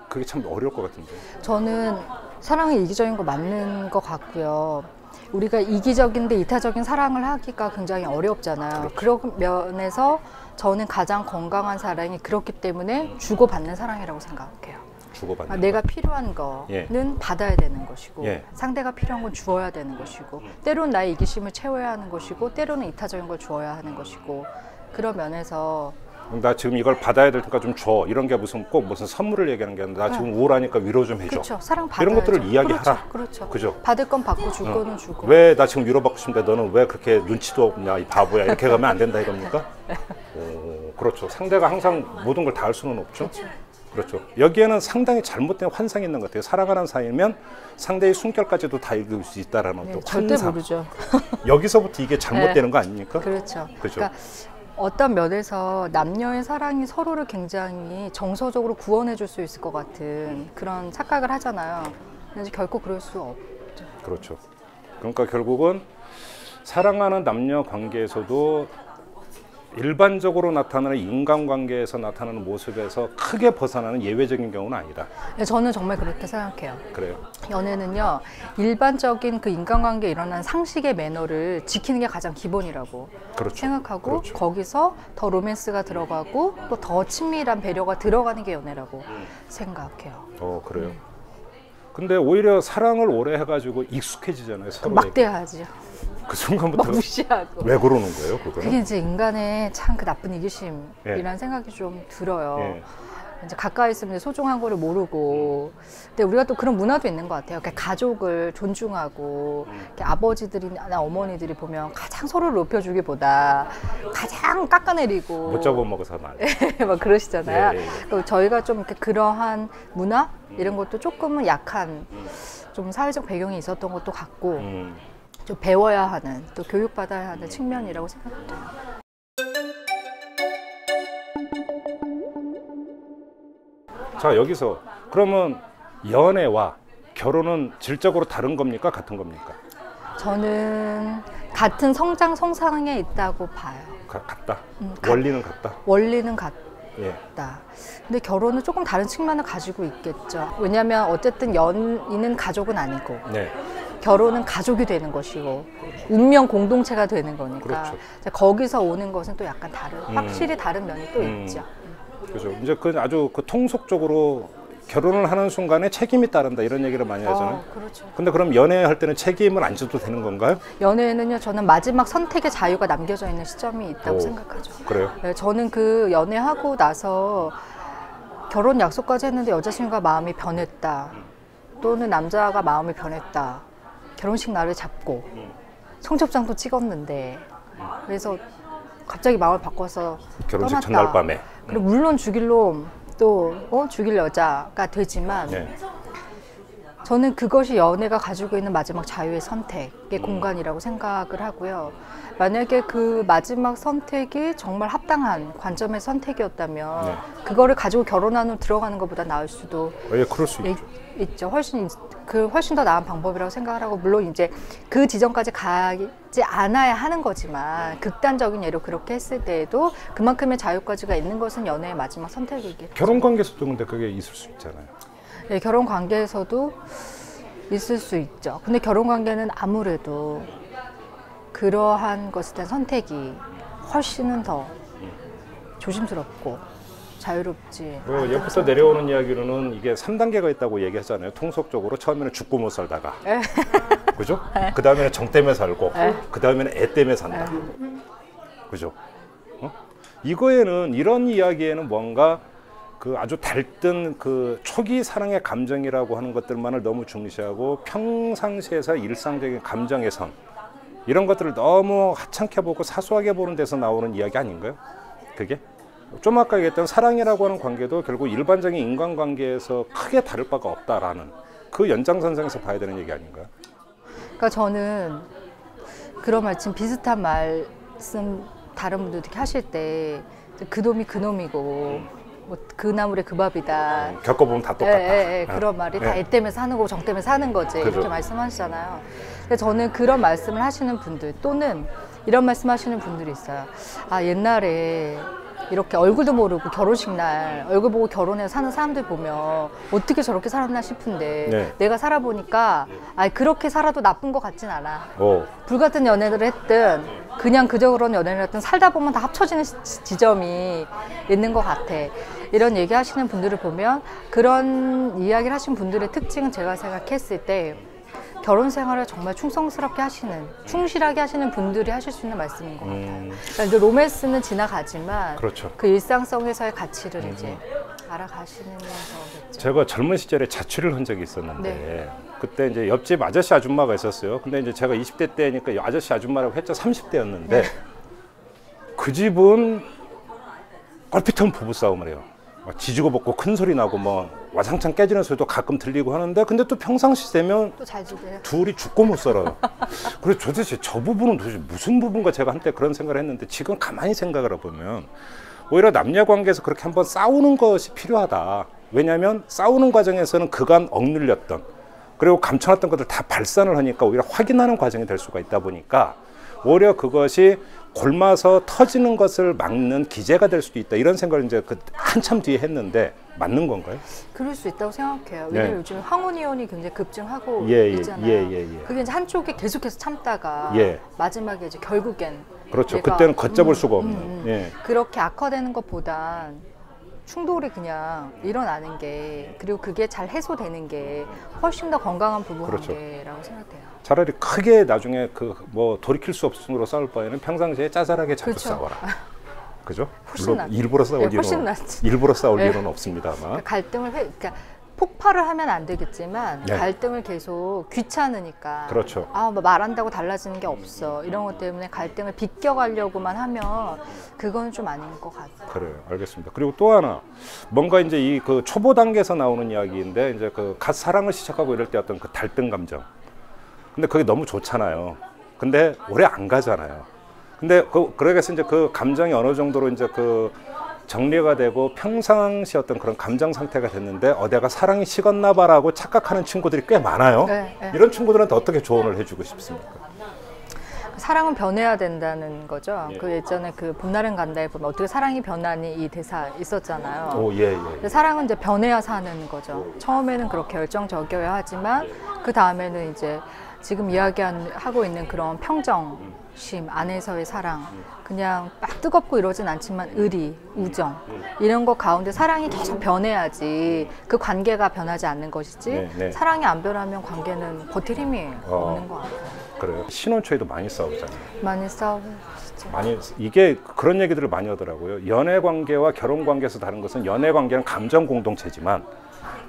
A: 그게 참 어려울 것 같은데.
B: 저는 사랑이 이기적인 거 맞는 것 같고요. 우리가 이기적인데 이타적인 사랑을 하기가 굉장히 어렵잖아요. 그런 면에서 저는 가장 건강한 사랑이 그렇기 때문에 주고받는 사랑이라고 생각해요.
A: 주고받는
B: 내가 필요한 거는 받아야 되는 것이고 상대가 필요한 건 주어야 되는 것이고 때로는 나의 이기심을 채워야 하는 것이고 때로는 이타적인 걸 주어야 하는 것이고 그런 면에서
A: 나 지금 이걸 받아야 될 테니까 좀 줘. 이런 게 무슨 꼭 무슨 선물을 얘기하는 게 아니라 나 지금 우울하니까 위로 좀 해줘.
B: 그렇죠. 사랑 받아야죠.
A: 이런 것들을 이야기하라.
B: 그렇죠.
A: 그죠?
B: 받을 건 받고 줄 거는 주고.
A: 왜 나 지금 위로받고 싶은데 너는 왜 그렇게 눈치도 없냐 이 바보야. 이렇게 가면 안 된다 이겁니까? 그렇죠. 상대가 항상 모든 걸 다 할 수는 없죠. 그렇죠. 여기에는 상당히 잘못된 환상이 있는 것 같아요. 살아가는 사이면 상대의 숨결까지도 다 읽을 수 있다라는
B: 네,
A: 또
B: 절대
A: 환상.
B: 모르죠.
A: 여기서부터 이게 잘못되는 거 아닙니까?
B: 그렇죠.
A: 그죠.
B: 그러니까 어떤 면에서 남녀의 사랑이 서로를 굉장히 정서적으로 구원해 줄 수 있을 것 같은 그런 착각을 하잖아요. 근데 결코 그럴 수 없죠.
A: 그렇죠. 그러니까 결국은 사랑하는 남녀 관계에서도 일반적으로 나타나는 인간관계에서 나타나는 모습에서 크게 벗어나는 예외적인 경우는 아니다.
B: 저는 정말 그렇게 생각해요.
A: 그래요.
B: 연애는요, 일반적인 그 인간관계에 일어나는 상식의 매너를 지키는 게 가장 기본이라고
A: 그렇죠.
B: 생각하고
A: 그렇죠.
B: 거기서 더 로맨스가 들어가고 또 더 친밀한 배려가 들어가는 게 연애라고 생각해요.
A: 그래요. 근데 오히려 사랑을 오래 해가지고 익숙해지잖아요. 서로에게.
B: 막대하죠.
A: 그 순간부터
B: 막 무시하고.
A: 왜 그러는 거예요, 그거는?
B: 그게 이제 인간의 참 그 나쁜 이기심이라는
A: 예.
B: 생각이 좀 들어요.
A: 예.
B: 이제 가까이 있으면 소중한 거를 모르고, 근데 우리가 또 그런 문화도 있는 것 같아요. 그러니까 가족을 존중하고, 이렇게 아버지들이나 어머니들이 보면 가장 서로를 높여주기보다 가장 깎아내리고,
A: 못 잡아먹어서 말.
B: 막 그러시잖아요.
A: 예, 예.
B: 그리고 저희가 좀 이렇게 그러한 문화 이런 것도 조금은 약한 좀 사회적 배경이 있었던 것도 같고, 좀 배워야 하는 또 교육받아야 하는 측면이라고 생각해요.
A: 자, 여기서 그러면 연애와 결혼은 질적으로 다른 겁니까? 같은 겁니까?
B: 저는 같은 성장 성상에 있다고 봐요.
A: 같다. 원리는 같다.
B: 원리는 같다.
A: 예.
B: 근데 결혼은 조금 다른 측면을 가지고 있겠죠. 왜냐하면 어쨌든 연인은 가족은 아니고
A: 네.
B: 결혼은 가족이 되는 것이고 운명 공동체가 되는 거니까
A: 그렇죠.
B: 거기서 오는 것은 또 약간 확실히 다른 면이 또 있죠.
A: 그죠. 이제 그 아주 그 통속적으로 결혼을 하는 순간에 책임이 따른다 이런 얘기를 많이 하잖아요.
B: 그렇죠.
A: 근데 그럼 연애할 때는 책임을 안 져도 되는 건가요?
B: 연애는요, 저는 마지막 선택의 자유가 남겨져 있는 시점이 있다고 생각하죠.
A: 그래요?
B: 네, 저는 그 연애하고 나서 결혼 약속까지 했는데 여자친구가 마음이 변했다. 또는 남자가 마음이 변했다. 결혼식 날을 잡고 청첩장도 찍었는데 그래서 갑자기 마음을 바꿔서
A: 결혼식
B: 떠났다.
A: 전날 밤에.
B: 그리고 물론 죽일 놈 또 죽일 여자가 되지만
A: 네.
B: 저는 그것이 연애가 가지고 있는 마지막 자유의 선택의 공간이라고 생각을 하고요. 만약에 그 마지막 선택이 정말 합당한 관점의 선택이었다면
A: 네.
B: 그거를 가지고 결혼한 후 들어가는 것보다 나을 수도
A: 예, 그럴 수 있죠.
B: 있죠. 훨씬 더 나은 방법이라고 생각을 하고 물론 이제 그 지점까지 가지 않아야 하는 거지만 극단적인 예로 그렇게 했을 때에도 그만큼의 자유까지가 있는 것은 연애의 마지막 선택이겠죠.
A: 결혼 관계에서도 근데 그게 있을 수 있잖아요.
B: 네, 결혼 관계에서도 있을 수 있죠. 근데 결혼 관계는 아무래도 그러한 것에 대한 선택이 훨씬은 더 조심스럽고 자유롭지.
A: 그 옆에서 내려오는 이야기로는 이게 3단계가 있다고 얘기하잖아요. 통속적으로 처음에는 죽고 못 살다가, 그죠? 그 다음에는 정 때문에 살고, 그 다음에는 애 때문에 산다, 그죠? 이거에는 이런 이야기에는 뭔가 그 아주 달뜬 그 초기 사랑의 감정이라고 하는 것들만을 너무 중시하고 평상시에서 일상적인 감정의 선 이런 것들을 너무 하찮게 보고 사소하게 보는 데서 나오는 이야기 아닌가요? 그게? 좀 아까 얘기했던 사랑이라고 하는 관계도 결국 일반적인 인간관계에서 크게 다를 바가 없다라는 그 연장선상에서 봐야 되는 얘기 아닌가요?
B: 그러니까 저는 그런 말씀 비슷한 말씀 다른 분들이 하실 때 그놈이 그놈이고 뭐 그 나물에 그 밥이다.
A: 겪어보면 다 똑같다.
B: 그런 말이 다 애 때문에 사는 거고 정 때문에 사는 거지.
A: 그죠.
B: 이렇게 말씀하시잖아요. 근데 저는 그런 말씀을 하시는 분들 또는 이런 말씀하시는 분들이 있어요. 아 옛날에 이렇게 얼굴도 모르고 결혼식 날 얼굴 보고 결혼해서 사는 사람들 보면 어떻게 저렇게 살았나 싶은데
A: 네.
B: 내가 살아보니까 그렇게 살아도 나쁜 것 같진 않아.
A: 오.
B: 불같은 연애를 했든 그냥 그저 그런 연애를 했든 살다 보면 다 합쳐지는 지점이 있는 것 같아. 이런 얘기 하시는 분들을 보면 그런 이야기를 하신 분들의 특징은 제가 생각했을 때 결혼 생활을 정말 충성스럽게 하시는, 충실하게 하시는 분들이 하실 수 있는 말씀인 것 같아요. 그러니까 이제 로맨스는 지나가지만
A: 그렇죠.
B: 그 일상성에서의 가치를 이제 알아가시는 거겠죠.
A: 제가 젊은 시절에 자취를 한 적이 있었는데
B: 네.
A: 그때 이제 옆집 아저씨 아줌마가 있었어요. 근데 이제 제가 20대 때니까 아저씨 아줌마라고 했죠. 30대였는데 그 집은 껄핏한 부부싸움을 해요. 막 지지고 볶고 큰 소리 나고 뭐 와장창 깨지는 소리도 가끔 들리고 하는데 근데 또 평상시 되면
B: 또 잘 지내요.
A: 둘이 죽고 못 살아요. 그래서 도대체 저 부부는 도대체 무슨 부부인가 제가 한때 그런 생각을 했는데 지금 가만히 생각을 해보면 오히려 남녀 관계에서 그렇게 한번 싸우는 것이 필요하다. 왜냐하면 싸우는 과정에서는 그간 억눌렸던 그리고 감춰놨던 것들 다 발산을 하니까 오히려 확인하는 과정이 될 수가 있다 보니까 오히려 그것이 골마서 터지는 것을 막는 기제가 될 수도 있다. 이런 생각을 이제 그 한참 뒤에 했는데 맞는 건가요?
B: 그럴 수 있다고 생각해요. 왜냐면
A: 네.
B: 요즘 황혼이혼이 굉장히 급증하고
A: 예,
B: 있잖아요.
A: 예.
B: 그게 이제 한쪽이 계속해서 참다가
A: 예.
B: 마지막에 이제 결국엔
A: 그렇죠.
B: 내가,
A: 그때는 걷잡을 수가 없는. 예.
B: 그렇게 악화되는 것보단 충돌이 그냥 일어나는 게 그리고 그게 잘 해소되는 게 훨씬 더 건강한 부부
A: 그렇죠.
B: 관계라고 생각해요.
A: 차라리 크게 나중에 그 뭐 돌이킬 수 없을 정도로 싸울 바에는 평상시에 짜잘하게 자주
B: 그렇죠.
A: 싸워라. 그죠?
B: 훨씬
A: 물론
B: 낫죠.
A: 일부러 싸울
B: 네,
A: 일은
B: 훨씬 낫지.
A: 일부러 싸울
B: 네.
A: 일은 없습니다만.
B: 그러니까 갈등을 그러니까 폭발을 하면 안 되겠지만
A: 네.
B: 갈등을 계속 귀찮으니까
A: 그렇죠.
B: 뭐 말한다고 달라지는 게 없어 이런 것 때문에 갈등을 비껴가려고만 하면 그건 좀 아닌 것 같아요.
A: 그래요. 알겠습니다. 그리고 또 하나 뭔가 이제 이 그 초보 단계에서 나오는 이야기인데 이제 그 갓 사랑을 시작하고 이럴 때 어떤 그 달등 감정. 근데 그게 너무 좋잖아요. 근데 오래 안 가잖아요. 근데 그래서 이제 그 감정이 어느 정도로 이제 그 정리가 되고 평상시 어떤 그런 감정 상태가 됐는데 어디가 사랑이 식었나 봐라고 착각하는 친구들이 꽤 많아요.
B: 네, 네.
A: 이런 친구들한테 어떻게 조언을 해주고 싶습니까?
B: 사랑은 변해야 된다는 거죠.
A: 예.
B: 그 예전에 그 봄날은 간다에 보면 어떻게 사랑이 변하니 이 대사 있었잖아요.
A: 오, 예.
B: 근데 사랑은 이제 변해야 사는 거죠. 처음에는 그렇게 열정적이어야 하지만 그 다음에는 이제 지금 이야기하고 있는 그런 평정심 안에서의 사랑, 그냥 막 뜨겁고 이러진 않지만 의리, 우정 이런 것 가운데 사랑이 계속 변해야지 그 관계가 변하지 않는 것이지
A: 네.
B: 사랑이 안 변하면 관계는 버틸 힘이 없는 것 같아요.
A: 그래요. 신혼 초에도 많이 싸우잖아요.
B: 많이 싸우시죠.
A: 많이 이게 그런 얘기들을 많이 하더라고요. 연애 관계와 결혼 관계에서 다른 것은 연애 관계는 감정 공동체지만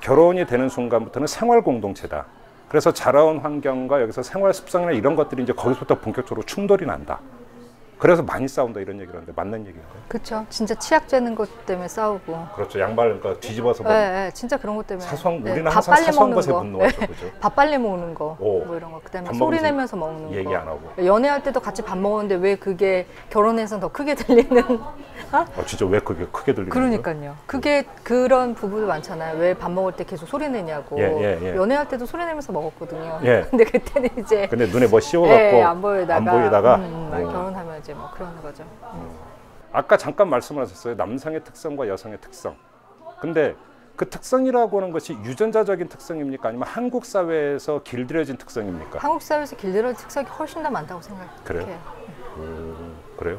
A: 결혼이 되는 순간부터는 생활 공동체다. 그래서 자라온 환경과 여기서 생활 습성이나 이런 것들이 이제 거기서부터 본격적으로 충돌이 난다. 그래서 많이 싸운다 이런 얘기를 하는데 맞는 얘기인가요?
B: 그렇죠. 진짜 치약제는 것 때문에 싸우고.
A: 그렇죠. 양발 그러니까 뒤집어서 뭐
B: 네, 진짜 그런 것 때문에.
A: 우리는
B: 밥
A: 항상
B: 빨리
A: 사소한
B: 먹는
A: 것에
B: 거.
A: 분노하죠.
B: 네.
A: 그죠?
B: 밥 빨리 먹는 거,
A: 오.
B: 뭐 이런 거. 그다음에
A: 밥
B: 소리
A: 먹으면서
B: 내면서 먹는
A: 얘기
B: 거.
A: 안 하고.
B: 연애할 때도 같이 밥 먹었는데 왜 그게 결혼해서는 더 크게 들리는?
A: 진짜 왜 그게 크게 들리는 거예요?
B: 그러니까요. 그게 그런 부부도 많잖아요. 왜 밥 먹을 때 계속 소리 내냐고.
A: 예.
B: 연애할 때도 소리 내면서 먹었거든요.
A: 예.
B: 근데 그때는 이제
A: 근데 눈에 뭐 씌워갖고
B: 안 보이다가,
A: 안 보이다가
B: 결혼하면 이제 뭐 그런 거죠.
A: 아까 잠깐 말씀하셨어요. 남성의 특성과 여성의 특성. 근데 그 특성이라고 하는 것이 유전자적인 특성입니까? 아니면 한국 사회에서 길들여진 특성입니까?
B: 한국 사회에서 길들여진 특성이 훨씬 더 많다고 생각해요.
A: 그래요? 그래요?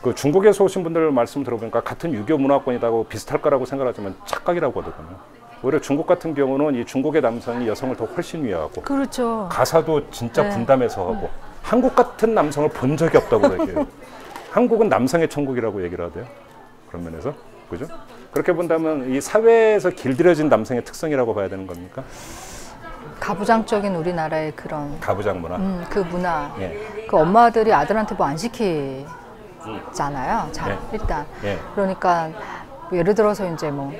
A: 그 중국에서 오신 분들 말씀 들어보니까 같은 유교 문화권이라고 비슷할 거라고 생각하지만 착각이라고 하더군요. 오히려 중국 같은 경우는 이 중국의 남성이 여성을 더 훨씬 위하고
B: 그렇죠.
A: 가사도 진짜
B: 네.
A: 분담해서 하고 한국 같은 남성을 본 적이 없다고 얘기해요. 한국은 남성의 천국이라고 얘기를 하대요. 그런 면에서 그죠? 그렇게 본다면 이 사회에서 길들여진 남성의 특성이라고 봐야 되는 겁니까?
B: 가부장적인 우리나라의 그런
A: 가부장 문화.
B: 그 문화.
A: 예.
B: 그 엄마들이 아들한테 뭐 안 시키잖아요. 자,
A: 예.
B: 일단.
A: 예.
B: 그러니까 뭐 예를 들어서 이제 뭐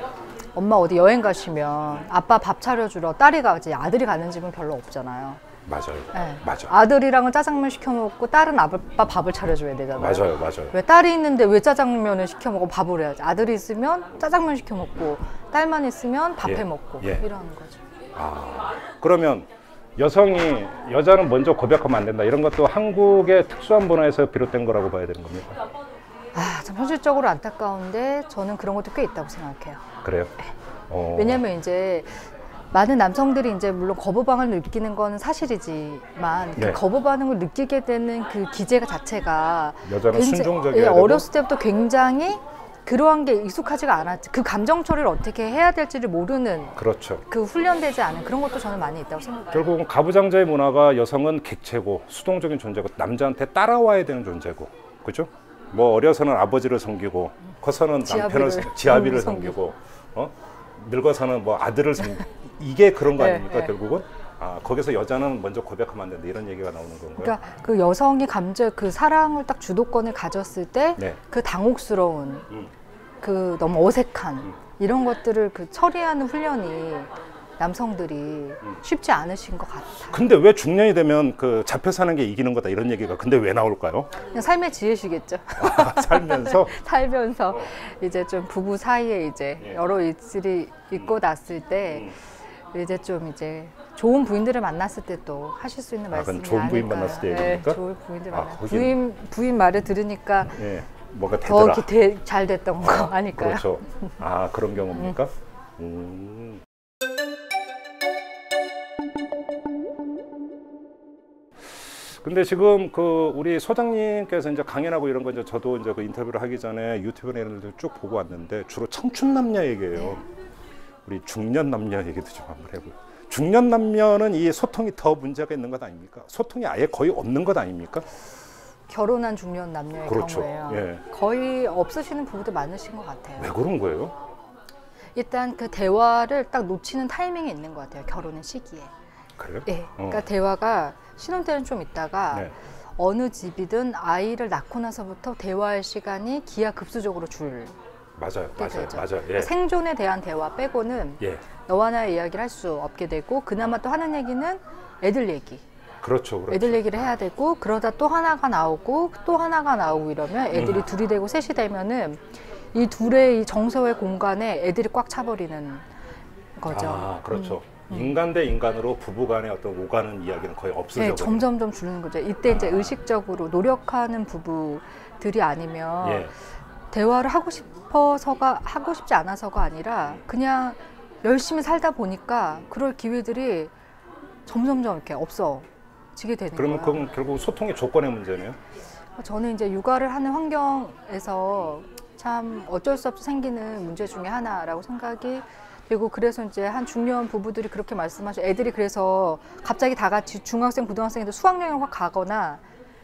B: 엄마 어디 여행 가시면 아빠 밥 차려주러 딸이 가지 아들이 가는 집은 별로 없잖아요.
A: 맞아요.
B: 네.
A: 맞아.
B: 아들이랑은 짜장면 시켜 먹고 딸은 아빠 밥을 차려줘야 되잖아요.
A: 맞아요.
B: 왜 딸이 있는데 왜 짜장면을 시켜 먹고 밥을 해야지? 아들이 있으면 짜장면 시켜 먹고 딸만 있으면 밥 해 먹고 이러는 거죠.
A: 그러면 여자는 먼저 고백하면 안 된다. 이런 것도 한국의 특수한 문화에서 비롯된 거라고 봐야 되는 겁니까?
B: 참 현실적으로 안타까운데 저는 그런 것도 꽤 있다고 생각해요.
A: 그래요?
B: 왜냐면 이제 많은 남성들이 이제 물론 거부반응을 느끼는 건 사실이지만
A: 네.
B: 그 거부 반응을 느끼게 되는 그 기제 자체가
A: 여자는
B: 굉장히,
A: 순종적이어야 되고
B: 어렸을 때부터 굉장히 그러한 게 익숙하지가 않았지. 그 감정 처리를 어떻게 해야 될지를 모르는
A: 그렇죠.
B: 그 훈련되지 않은 그런 것도 저는 많이 있다고 생각해요.
A: 결국은 가부장제의 문화가 여성은 객체고 수동적인 존재고 남자한테 따라와야 되는 존재고, 그죠? 뭐 어려서는 아버지를 섬기고, 커서는 남편을 지아비를 섬기고, 늙어서는 뭐 아들을 섬기고, 이게 그런 거 아닙니까?
B: 네.
A: 결국은 거기서 여자는 먼저 고백하면 안 된다 이런 얘기가 나오는 건가요?
B: 그러니까 그 여성이 그 사랑을 딱 주도권을 가졌을 때 그
A: 네.
B: 당혹스러운 그 너무 어색한 이런 것들을 그 처리하는 훈련이 남성들이 쉽지 않으신 것 같아요.
A: 근데 왜 중년이 되면 그 잡혀 사는 게 이기는 거다 이런 얘기가 근데 왜 나올까요?
B: 그냥 삶의 지혜시겠죠.
A: 살면서
B: 살면서 이제 좀 부부 사이에 이제
A: 예.
B: 여러 일들이 있고 났을 때 이제 좀 이제 좋은 부인들을 만났을 때 또 하실 수 있는 말씀이
A: 그건 좋은 부인
B: 아닐까.
A: 만났을 때
B: 네,
A: 얘기입니까?
B: 좋은 부인들 만났을 때.
A: 거긴-
B: 부인 말을 들으니까
A: 예, 뭔가
B: 더
A: 되더라.
B: 이렇게 잘 됐던 거 아닐까요?
A: 그렇죠. 그런 경우입니까? 근데 지금 그 우리 소장님께서 이제 강연하고 이런 거 이제 저도 이제 그 인터뷰를 하기 전에 유튜브나 이런 데쭉 보고 왔는데 주로 청춘 남녀 얘기예요. 우리 중년 남녀 얘기도 좀 한번 해보고. 중년 남녀는 이 소통이 더 문제가 있는 것 아닙니까? 소통이 아예 거의 없는 것 아닙니까?
B: 결혼한 중년 남녀의
A: 그렇죠.
B: 경우에요.
A: 예.
B: 거의 없으시는 부부들 많으신 것 같아요.
A: 왜 그런 거예요?
B: 일단 그 대화를 딱 놓치는 타이밍이 있는 것 같아요. 결혼의 시기에.
A: 그래요?
B: 네. 그러니까 대화가 신혼 때는 좀 있다가
A: 네.
B: 어느 집이든 아이를 낳고 나서부터 대화할 시간이 기하급수적으로 줄
A: 맞아요.
B: 되죠.
A: 맞아요. 예.
B: 생존에 대한 대화 빼고는
A: 예.
B: 너와 나의 이야기를 할 수 없게 되고 그나마 또 하는 얘기는 애들 얘기.
A: 그렇죠.
B: 애들 얘기를 해야 되고 그러다 또 하나가 나오고 또 하나가 나오고 이러면 애들이 둘이 되고 셋이 되면은 이 둘의 이 정서의 공간에 애들이 꽉 차버리는 거죠.
A: 그렇죠. 인간 대 인간으로 부부간의 어떤 오가는 이야기는 거의 없어져
B: 네,
A: 버려요.
B: 점점점 줄는 거죠. 이때 이제 의식적으로 노력하는 부부들이 아니면
A: 예.
B: 대화를 하고 싶지 않아서가 아니라 열심히 살다 보니까 그럴 기회들이 점점점 이렇게 없어지게 되는
A: 그러면
B: 거예요.
A: 그건 결국 소통의 조건의 문제네요.
B: 저는 이제 육아를 하는 환경에서 참 어쩔 수 없이 생기는 문제 중에 하나라고 생각이 되고 그래서 이제 한 중년 부부들이 그렇게 말씀하셔. 애들이 그래서 갑자기 다 같이 중학생, 고등학생인데 수학여행 확 가거나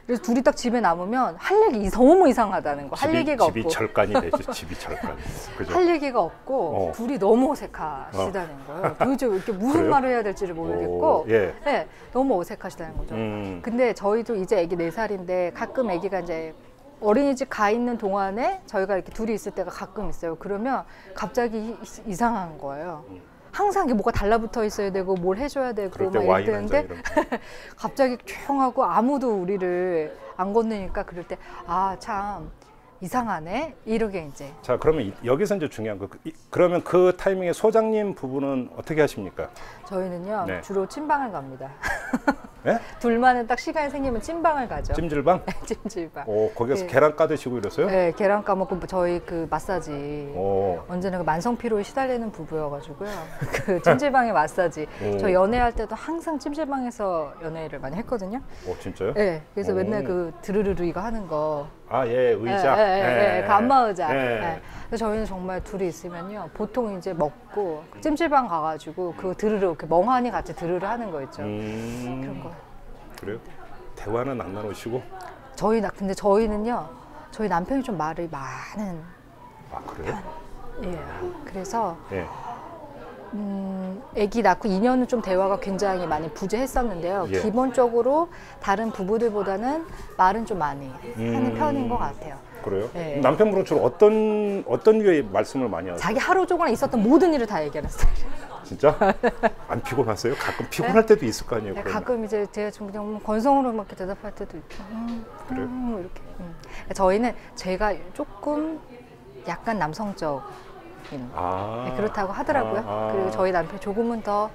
B: 그래서 둘이 딱 집에 남으면 할 얘기 너무 이상하다는 거. 할 얘기가
A: 집이
B: 없고.
A: 절간이 되죠. 집이 절간. 그죠?
B: 할 얘기가 없고 둘이 너무 어색하시다는 거예요. 도대체 이렇게 무슨
A: 그래요?
B: 말을 해야 될지를 모르겠고
A: 예.
B: 네, 너무 어색하시다는 거죠. 근데 저희도 이제 애기 4살인데 가끔 애기가 이제 어린이집 가 있는 동안에 저희가 이렇게 둘이 있을 때가 가끔 있어요. 그러면 갑자기 이상한 거예요. 항상 이게 뭐가 달라붙어 있어야 되고 뭘 해줘야 되고
A: 그럴
B: 막
A: 때 와인 한 잔
B: 이랬는데
A: 이런 거.
B: 갑자기 조용하고 아무도 우리를 안 건드니까 그럴 때 참 이상하네 이러게 이제
A: 자, 그러면 여기서 이제 중요한 거. 그러면 그 타이밍에 소장님 부부는 어떻게 하십니까?
B: 저희는요
A: 네.
B: 주로 찐방을 갑니다.
A: 예?
B: 둘만은 딱 시간이 생기면 찐방을 가죠.
A: 찜질방?
B: 찜질방.
A: 거기서
B: 네.
A: 계란 까드시고 이러세요?
B: 네, 계란 까먹고 저희 그 마사지
A: 오.
B: 언제나 그 만성 피로에 시달리는 부부여가지고요. 그 찜질방의 마사지. 저 연애할 때도 항상 찜질방에서 연애를 많이 했거든요.
A: 진짜요?
B: 네, 그래서
A: 오.
B: 맨날 그 드르르르 이거 하는 거.
A: 예, 의자.
B: 그 안마의자.
A: 예.
B: 네. 그래서 저희는 정말 둘이 있으면요. 보통 이제 먹고 찜질방 가가지고 그 드르르 이렇게 멍하니 같이 드르르 하는 거 있죠. 그런 거.
A: 그래요? 대화는 안 나누시고?
B: 근데 저희는요. 저희 남편이 좀 말이 많은.
A: 그래요?
B: 예. 그래서
A: 예.
B: 아기 낳고 2년은 좀 대화가 굉장히 많이 부재했었는데요.
A: 예.
B: 기본적으로 다른 부부들보다는 말은 좀 많이 하는 편인 것 같아요.
A: 그래요?
B: 네.
A: 남편분은 주로 어떤 류의 말씀을 많이 하세요?
B: 자기 하루 종일 있었던 모든 일을 다 얘기하는 스타일이에요.
A: 진짜? 안 피곤하세요? 가끔 피곤할 때도 있을 거 아니에요?
B: 네,
A: 그러면.
B: 가끔 이제 제가 좀 그냥 건성으로 막 이렇게 대답할 때도 있고.
A: 그래요?
B: 이렇게. 저희는 제가 조금 약간 남성적인 네, 그렇다고 하더라고요. 그리고 저희 남편 조금은 더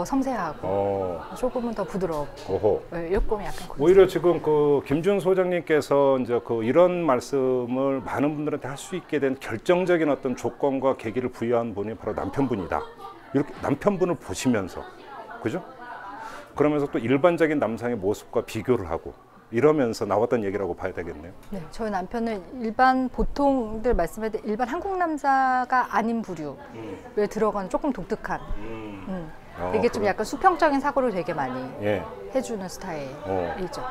B: 섬세하고 조금은 더 부드럽고 네, 조금 약간
A: 오히려 지금 그 김준 소장님께서 이제 그 이런 말씀을 많은 분들한테 할 수 있게 된 결정적인 어떤 조건과 계기를 부여한 분이 바로 남편분이다. 이렇게 남편분을 보시면서 그죠? 그러면서 또 일반적인 남성의 모습과 비교를 하고 이러면서 나왔던 얘기라고 봐야 되겠네요.
B: 네, 저희 남편은 일반 보통들 말씀하신 일반 한국 남자가 아닌 부류에 들어가는 조금 독특한 되게 좀
A: 그래.
B: 약간 수평적인 사고를 되게 많이
A: 예.
B: 해주는 스타일이죠.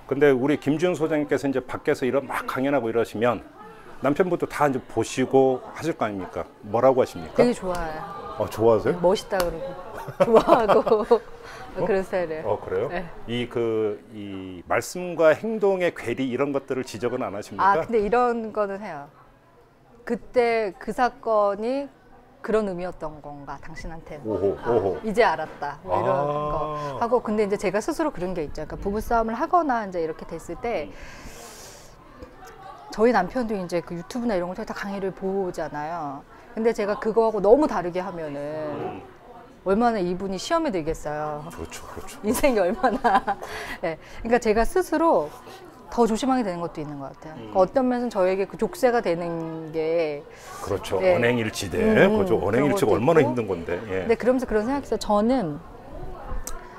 A: 근데 우리 김지훈 소장님께서 이제 밖에서 이런 막 강연하고 이러시면 남편분도 다 이제 보시고 하실 거 아닙니까? 뭐라고 하십니까?
B: 되게 좋아해요.
A: 좋아하세요?
B: 멋있다 그러고 좋아하고 그런 스타일이에요.
A: 그래요?
B: 네.
A: 이 말씀과 행동의 괴리 이런 것들을 지적은 안 하십니까?
B: 근데 이런 거는 해요. 그때 그 사건이 그런 의미였던 건가 당신한테는.
A: 오호.
B: 이제 알았다. 뭐 이런 거 하고 근데 이제 제가 스스로 그런 게 있죠. 그러니까 부부싸움을 하거나 이제 이렇게 됐을 때 저희 남편도 이제 그 유튜브나 이런 걸 통해 다 강의를 보잖아요. 근데 제가 그거하고 너무 다르게 하면은 얼마나 이분이 시험에 들겠어요.
A: 그렇죠.
B: 인생이 얼마나. 네. 그러니까 제가 스스로 더 조심하게 되는 것도 있는 것 같아요. 그러니까 어떤 면에서는 저에게 그 족쇄가 되는 게.
A: 그렇죠.
B: 네.
A: 언행일치대. 그죠. 언행일치가
B: 그런
A: 얼마나
B: 것도
A: 힘든 건데. 예.
B: 근데 그러면서 그런 생각했어요. 저는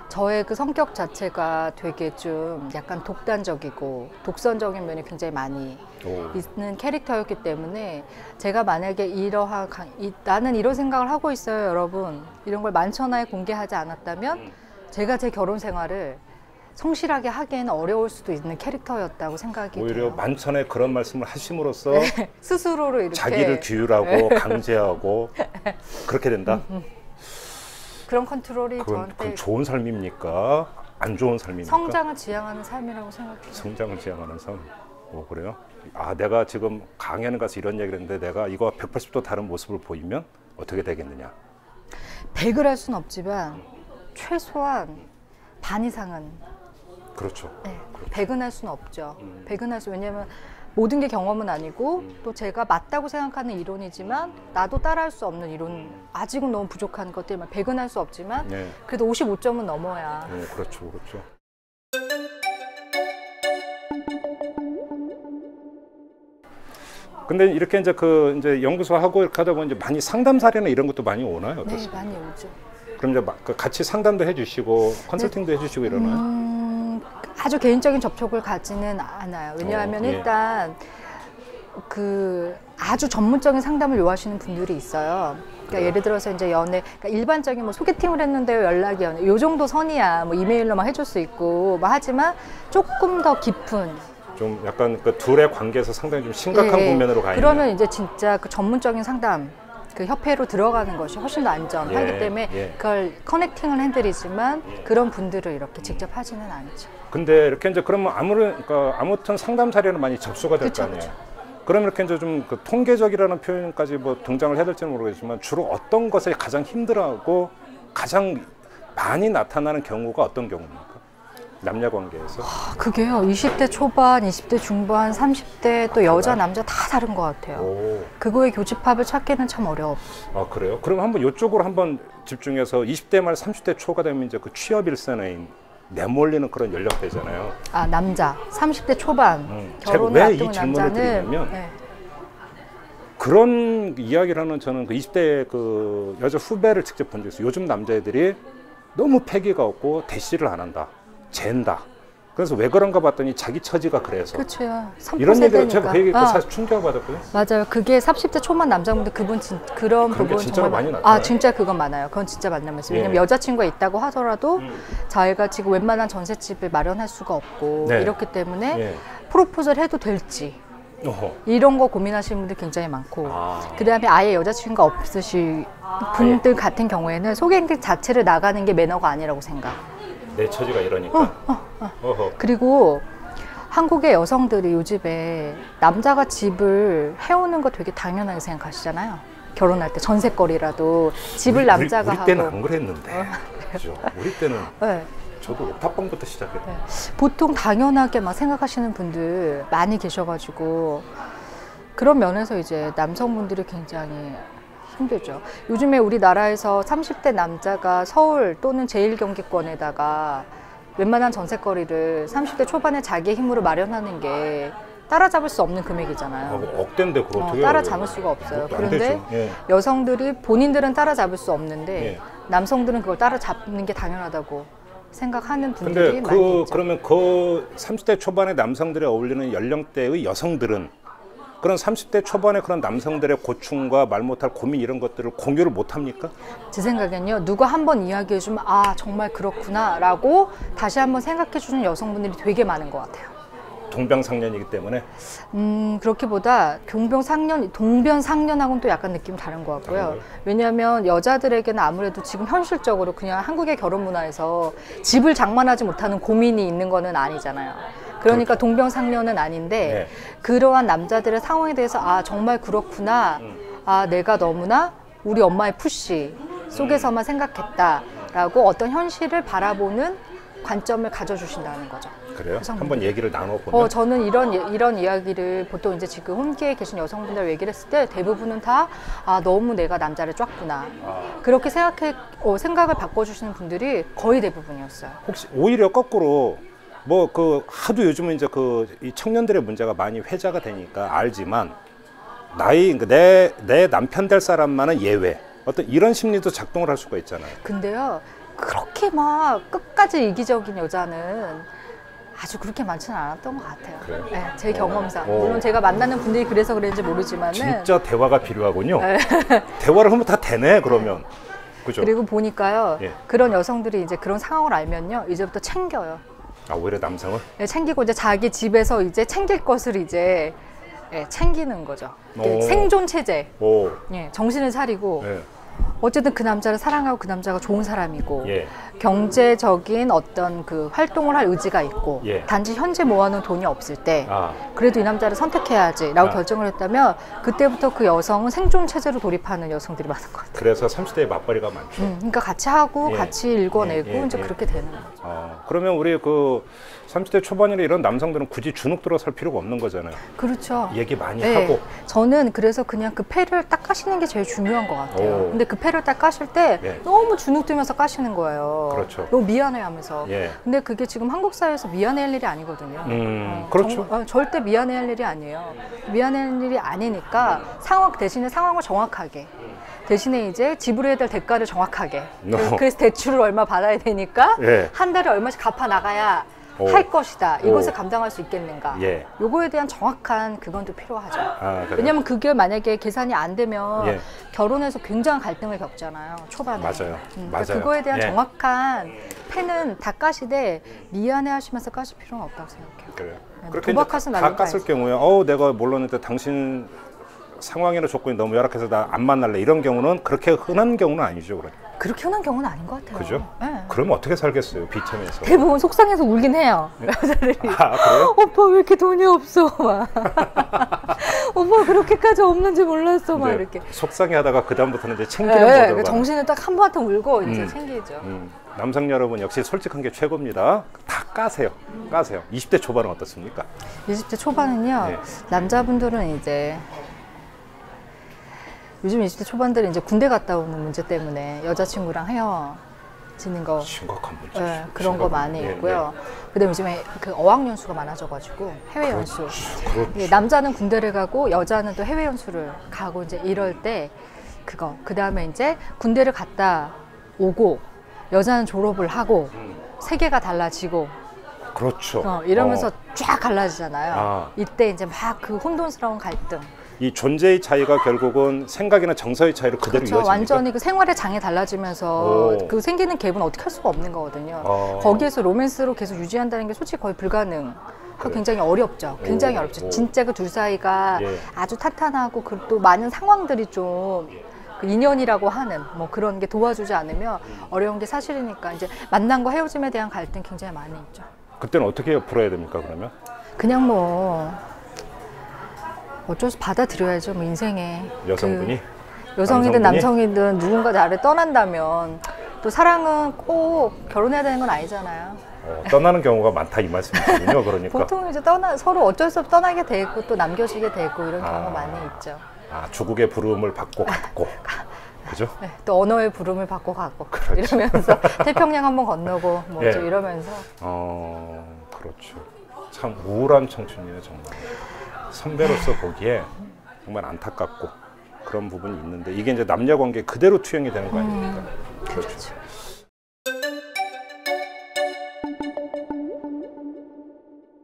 B: 저의 그 성격 자체가 되게 좀 약간 독단적이고 독선적인 면이 굉장히 많이 있는 캐릭터였기 때문에 제가 만약에 나는 이런 생각을 하고 있어요, 여러분. 이런 걸 만천하에 공개하지 않았다면 제가 제 결혼 생활을 성실하게 하기에는 어려울 수도 있는 캐릭터였다고 생각이
A: 오히려
B: 돼요.
A: 만천에 그런 말씀을 하심으로써
B: 스스로를 이렇게
A: 자기를 규율하고 강제하고 그렇게 된다?
B: 그런 컨트롤이
A: 그건
B: 저한테
A: 좋은 삶입니까? 안 좋은 삶입니까?
B: 성장을 지향하는 삶이라고 생각해요.
A: 성장을 지향하는 삶. 그래요? 내가 지금 강연에 가서 이런 얘기를 했는데 내가 이거 180도 다른 모습을 보이면 어떻게 되겠느냐?
B: 100을 할 수는 없지만 최소한 반 이상은
A: 그렇죠.
B: 네, 100은 할 수는 없죠. 100은 할 수, 왜냐면 모든 게 경험은 아니고 또 제가 맞다고 생각하는 이론이지만 나도 따라할 수 없는 이론, 아직은 너무 부족한 것들만 100은 할 수 없지만
A: 네.
B: 그래도 55점은 넘어야.
A: 그렇죠. 근데 이렇게 이제 이제 연구소 하고 이렇게 하다 보면 이제 많이 상담 사례나 이런 것도 많이 오나요?
B: 네,
A: 어떻습니까?
B: 많이 오죠.
A: 그럼 이제 같이 상담도 해주시고 컨설팅도 해주시고 이러나요?
B: 아주 개인적인 접촉을 가지는 않아요. 왜냐하면
A: 예.
B: 일단 그 아주 전문적인 상담을 요하시는 분들이 있어요. 그러니까 예를 들어서 이제 그러니까 일반적인 뭐 소개팅을 했는데요, 연락이 오네. 요 정도 선이야. 뭐 이메일로만 해줄 수 있고, 뭐 하지만 조금 더 깊은.
A: 좀 약간 그 둘의 관계에서 상당히 좀 심각한 국면으로 가 있는.
B: 그러면 이제 진짜 그 전문적인 상담, 그 협회로 들어가는 것이 훨씬 더 안전하기 때문에 그걸 커넥팅을 해드리지만 그런 분들을 이렇게 직접 하지는 않죠.
A: 근데 이렇게 이제 그러면 아무튼 상담 사례는 많이 접수가 될 거 아니에요. 그럼 이렇게 이제 좀 그 통계적이라는 표현까지 뭐 등장을 해야 될지는 모르겠지만 주로 어떤 것에 가장 힘들어하고 가장 많이 나타나는 경우가 어떤 경우입니까? 남녀 관계에서?
B: 그게요. 20대 초반, 20대 중반, 30대 또 여자, 남자 다 다른 것 같아요. 그거의 교집합을 찾기는 참 어려워.
A: 그래요? 그럼 한번 이쪽으로 한번 집중해서 20대 말 30대 초가 되면 이제 그 취업 일선에 내몰리는 그런 연령대잖아요.
B: 남자 30대 초반 결혼을
A: 왜 이
B: 앞둔
A: 질문을
B: 남자는
A: 드리냐면 그런 이야기를 하는 저는 그 20대 그 여자 후배를 직접 본 적이 있어요. 요즘 남자애들이 너무 패기가 없고 대시를 안 한다. 잰다. 그래서 왜 그런가 봤더니 자기 처지가 그래서.
B: 그렇죠.
A: 이런 얘기를 제가 그 얘기 사실 충격받았거든요.
B: 맞아요. 그게 30대 초반 남자분들 그런 부분
A: 진짜로
B: 정말
A: 많이 나타나요.
B: 진짜 그건 많아요. 그건 진짜 맞는 말씀. 왜냐면 여자친구가 있다고 하더라도 자기가 지금 웬만한 전셋집을 마련할 수가 없고 이렇기 때문에 프로포즈를 해도 될지 이런 거 고민하시는 분들 굉장히 많고 그다음에 아예 여자친구가 없으실 분들 같은 경우에는 소개팅 자체를 나가는 게 매너가 아니라고 생각.
A: 내 처지가 이러니까.
B: 그리고 한국의 여성들이 요즘에 남자가 집을 해오는 거 되게 당연하게 생각하시잖아요. 결혼할 때 전셋거리라도 집을 남자가
A: 우리 때는
B: 하고.
A: 안 그랬는데. 그렇죠. 우리 때는 저도 옥탑방부터 시작했어요.
B: 보통 당연하게 막 생각하시는 분들 많이 계셔가지고 그런 면에서 이제 남성분들이 굉장히 힘들죠. 요즘에 우리나라에서 30대 남자가 서울 또는 제1경기권에다가 웬만한 전셋거리를 30대 초반에 자기의 힘으로 마련하는 게 따라잡을 수 없는 금액이잖아요.
A: 억대인데 그걸 어떻게
B: 따라잡을 수가 없어요. 그런데
A: 예.
B: 여성들이 본인들은 따라잡을 수 없는데 남성들은 그걸 따라잡는 게 당연하다고 생각하는 분들이
A: 근데
B: 많이 있죠.
A: 그러면 그 30대 초반의 남성들이 어울리는 연령대의 여성들은 그런 30대 초반의 그런 남성들의 고충과 말 못할 고민 이런 것들을 공유를 못 합니까?
B: 제 생각엔요, 누가 한번 이야기해주면 아 정말 그렇구나 라고 다시 한번 생각해주는 여성분들이 되게 많은 것 같아요.
A: 동병상련이기 때문에.
B: 그렇기보다 동변상련하고는 또 약간 느낌이 다른 것 같고요. 왜냐하면 여자들에게는 아무래도 지금 현실적으로 그냥 한국의 결혼 문화에서 집을 장만하지 못하는 고민이 있는 거는 아니잖아요. 그러니까 동병상련은 아닌데
A: 네.
B: 그러한 남자들의 상황에 대해서 아 정말 그렇구나, 아 내가 너무나 우리 엄마의 푸시 속에서만 생각했다라고 어떤 현실을 바라보는 관점을 가져주신다는 거죠.
A: 그래요?
B: 여성분들이.
A: 한번 얘기를 나눠보면.
B: 저는 이런 이야기를 보통 이제 지금 홈기에 계신 여성분들 얘기를 했을 때 대부분은 다 아 너무 내가 남자를 쫙구나 그렇게 생각을 바꿔주시는 분들이 거의 대부분이었어요.
A: 혹시 오히려 거꾸로 뭐 그 하도 요즘은 이제 이 청년들의 문제가 많이 회자가 되니까 알지만 내 남편 될 사람만은 예외 어떤 이런 심리도 작동을 할 수가 있잖아요.
B: 근데요 그렇게 막 끝까지 이기적인 여자는 아주 그렇게 많지는 않았던 것 같아요.
A: 그래요?
B: 네, 제 경험상. 물론 제가 만나는 분들이 그래서 그런지 모르지만은
A: 진짜 대화가 필요하군요. 대화를 하면 다 되네 그러면. 그죠?
B: 그리고 보니까요
A: 예.
B: 그런 여성들이 이제 그런 상황을 알면요 이제부터 챙겨요.
A: 아 오히려 남성을?
B: 네, 챙기고 이제 자기 집에서 이제 챙길 것을 이제 챙기는 거죠.
A: 오.
B: 생존 체제.
A: 오.
B: 예, 정신을 차리고
A: 예.
B: 어쨌든 그 남자를 사랑하고 그 남자가 좋은 사람이고
A: 예.
B: 경제적인 어떤 그 활동을 할 의지가 있고
A: 예.
B: 단지 현재 모아놓은 돈이 없을 때
A: 아.
B: 그래도 이 남자를 선택해야지라고
A: 아.
B: 결정을 했다면 그때부터 그 여성은 생존 체제로 돌입하는 여성들이 많은 것 같아요.
A: 그래서 30대의 맞벌이가 많죠.
B: 그러니까 같이 하고
A: 예.
B: 같이 읽어내고
A: 예, 예,
B: 이제
A: 예.
B: 그렇게 되는 거죠.
A: 그러면 우리 그 30대 초반이나 이런 남성들은 굳이 주눅 들어설 필요가 없는 거잖아요.
B: 그렇죠.
A: 얘기 많이
B: 네.
A: 하고.
B: 저는 그래서 그냥 그 패를 딱 까시는 게 제일 중요한 것 같아요.
A: 오.
B: 근데 그 패를 딱 까실 때
A: 예.
B: 너무 주눅 들면서 까시는 거예요.
A: 그렇죠.
B: 너무 미안해하면서.
A: 예.
B: 근데 그게 지금 한국 사회에서 미안해할 일이 아니거든요.
A: 그렇죠.
B: 절대 미안해할 일이 아니에요. 미안해할 일이 아니니까 대신에 상황을 정확하게. 대신에 이제 지불해야 될 대가를 정확하게. 그래서 대출을 얼마 받아야 되니까
A: 예.
B: 한 달에 얼마씩 갚아 나가야
A: 오.
B: 할 것이다. 이것을
A: 오.
B: 감당할 수 있겠는가.
A: 예.
B: 요거에 대한 정확한 그건 또 필요하죠.
A: 아, 그래요?
B: 왜냐면 그게 만약에 계산이 안 되면
A: 예.
B: 결혼해서 굉장한 갈등을 겪잖아요. 초반에.
A: 맞아요.
B: 그러니까
A: 맞아요.
B: 그거에 대한
A: 예.
B: 정확한 펜은 다 까시되 미안해 하시면서 까실 필요는 없다고 생각해요.
A: 그래요.
B: 네,
A: 그렇게
B: 도박할
A: 이제
B: 수는
A: 다
B: 아니니까
A: 깠을 경우에 내가 몰랐는데 당신 상황이나 조건이 너무 열악해서 나 안 만날래 이런 경우는 그렇게 흔한 경우는 아니죠. 그러니까.
B: 그렇게 흔한 경우는 아닌 것 같아요.
A: 그죠?
B: 네.
A: 그러면 어떻게 살겠어요? 비참해서.
B: 대부분 속상해서 울긴 해요. 여자들이.
A: 아, 그래요?
B: 오빠 왜 이렇게 돈이 없어? 막. 오빠 그렇게까지 없는지 몰랐어. 막
A: 근데
B: 이렇게.
A: 속상해하다가 그 다음부터는 이제 챙기는
B: 네,
A: 모드로
B: 그러니까
A: 가는.
B: 정신을 딱 한 번한테 울고 이제 챙기죠.
A: 남성 여러분 역시 솔직한 게 최고입니다. 다 까세요. 까세요. 20대 초반은 어떻습니까?
B: 20대 초반은요,
A: 네.
B: 남자분들은 이제 요즘 20대 초반들은 이제 군대 갔다 오는 문제 때문에 여자친구랑 헤어지는 거
A: 심각한 문제.
B: 네, 그런 거 많이
A: 예,
B: 있고요. 그다음에 요즘에 그 어학연수가 많아져가지고 해외 연수.
A: 그렇죠.
B: 예, 남자는 군대를 가고 여자는 또 해외 연수를 가고 이제 이럴 때 그거. 그다음에 이제 군대를 갔다 오고 여자는 졸업을 하고 세계가 달라지고
A: 그렇죠.
B: 이러면서 쫙 갈라지잖아요.
A: 아.
B: 이때 이제 막 그 혼돈스러운 갈등.
A: 이 존재의 차이가 결국은 생각이나 정서의 차이로 그대로
B: 그렇죠.
A: 이어집니까?
B: 완전히 그 생활의 장애 달라지면서
A: 오.
B: 그 생기는 갭은 어떻게 할 수가 없는 거거든요. 거기에서 로맨스로 계속 유지한다는 게 솔직히 거의 불가능.
A: 그래요?
B: 굉장히 어렵죠. 굉장히 어렵죠.
A: 오.
B: 진짜 그 둘 사이가
A: 예.
B: 아주 탄탄하고 또 많은 상황들이 좀 그 인연이라고 하는 뭐 그런 게 도와주지 않으면 어려운 게 사실이니까 이제 만남과 헤어짐에 대한 갈등 굉장히 많이 있죠.
A: 그때는 어떻게 풀어야 됩니까 그러면?
B: 그냥 뭐 어쩔 수 받아들여야죠. 뭐 인생에
A: 여성분이?
B: 여성이든
A: 남성분이?
B: 남성이든 누군가 나를 떠난다면 또 사랑은 꼭 결혼해야 되는 건 아니잖아요.
A: 떠나는 경우가 많다 이 말씀이시군요. 그러니까.
B: 보통 이제 서로 어쩔 수 없이 떠나게 되고 또 남겨지게 되고 이런 경우가 많이 있죠.
A: 주국의 부름을 받고 갔고. 그죠?
B: 네, 또 언어의 부름을 받고 가고
A: 그렇죠.
B: 이러면서 태평양 한번 건너고 뭐
A: 예.
B: 좀 이러면서
A: 그렇죠. 참 우울한 청춘이에요 정말. 선배로서 보기에 정말 안타깝고 그런 부분이 있는데 이게 이제 남녀 관계 그대로 투영이 되는 거 아닙니까?
B: 그렇죠.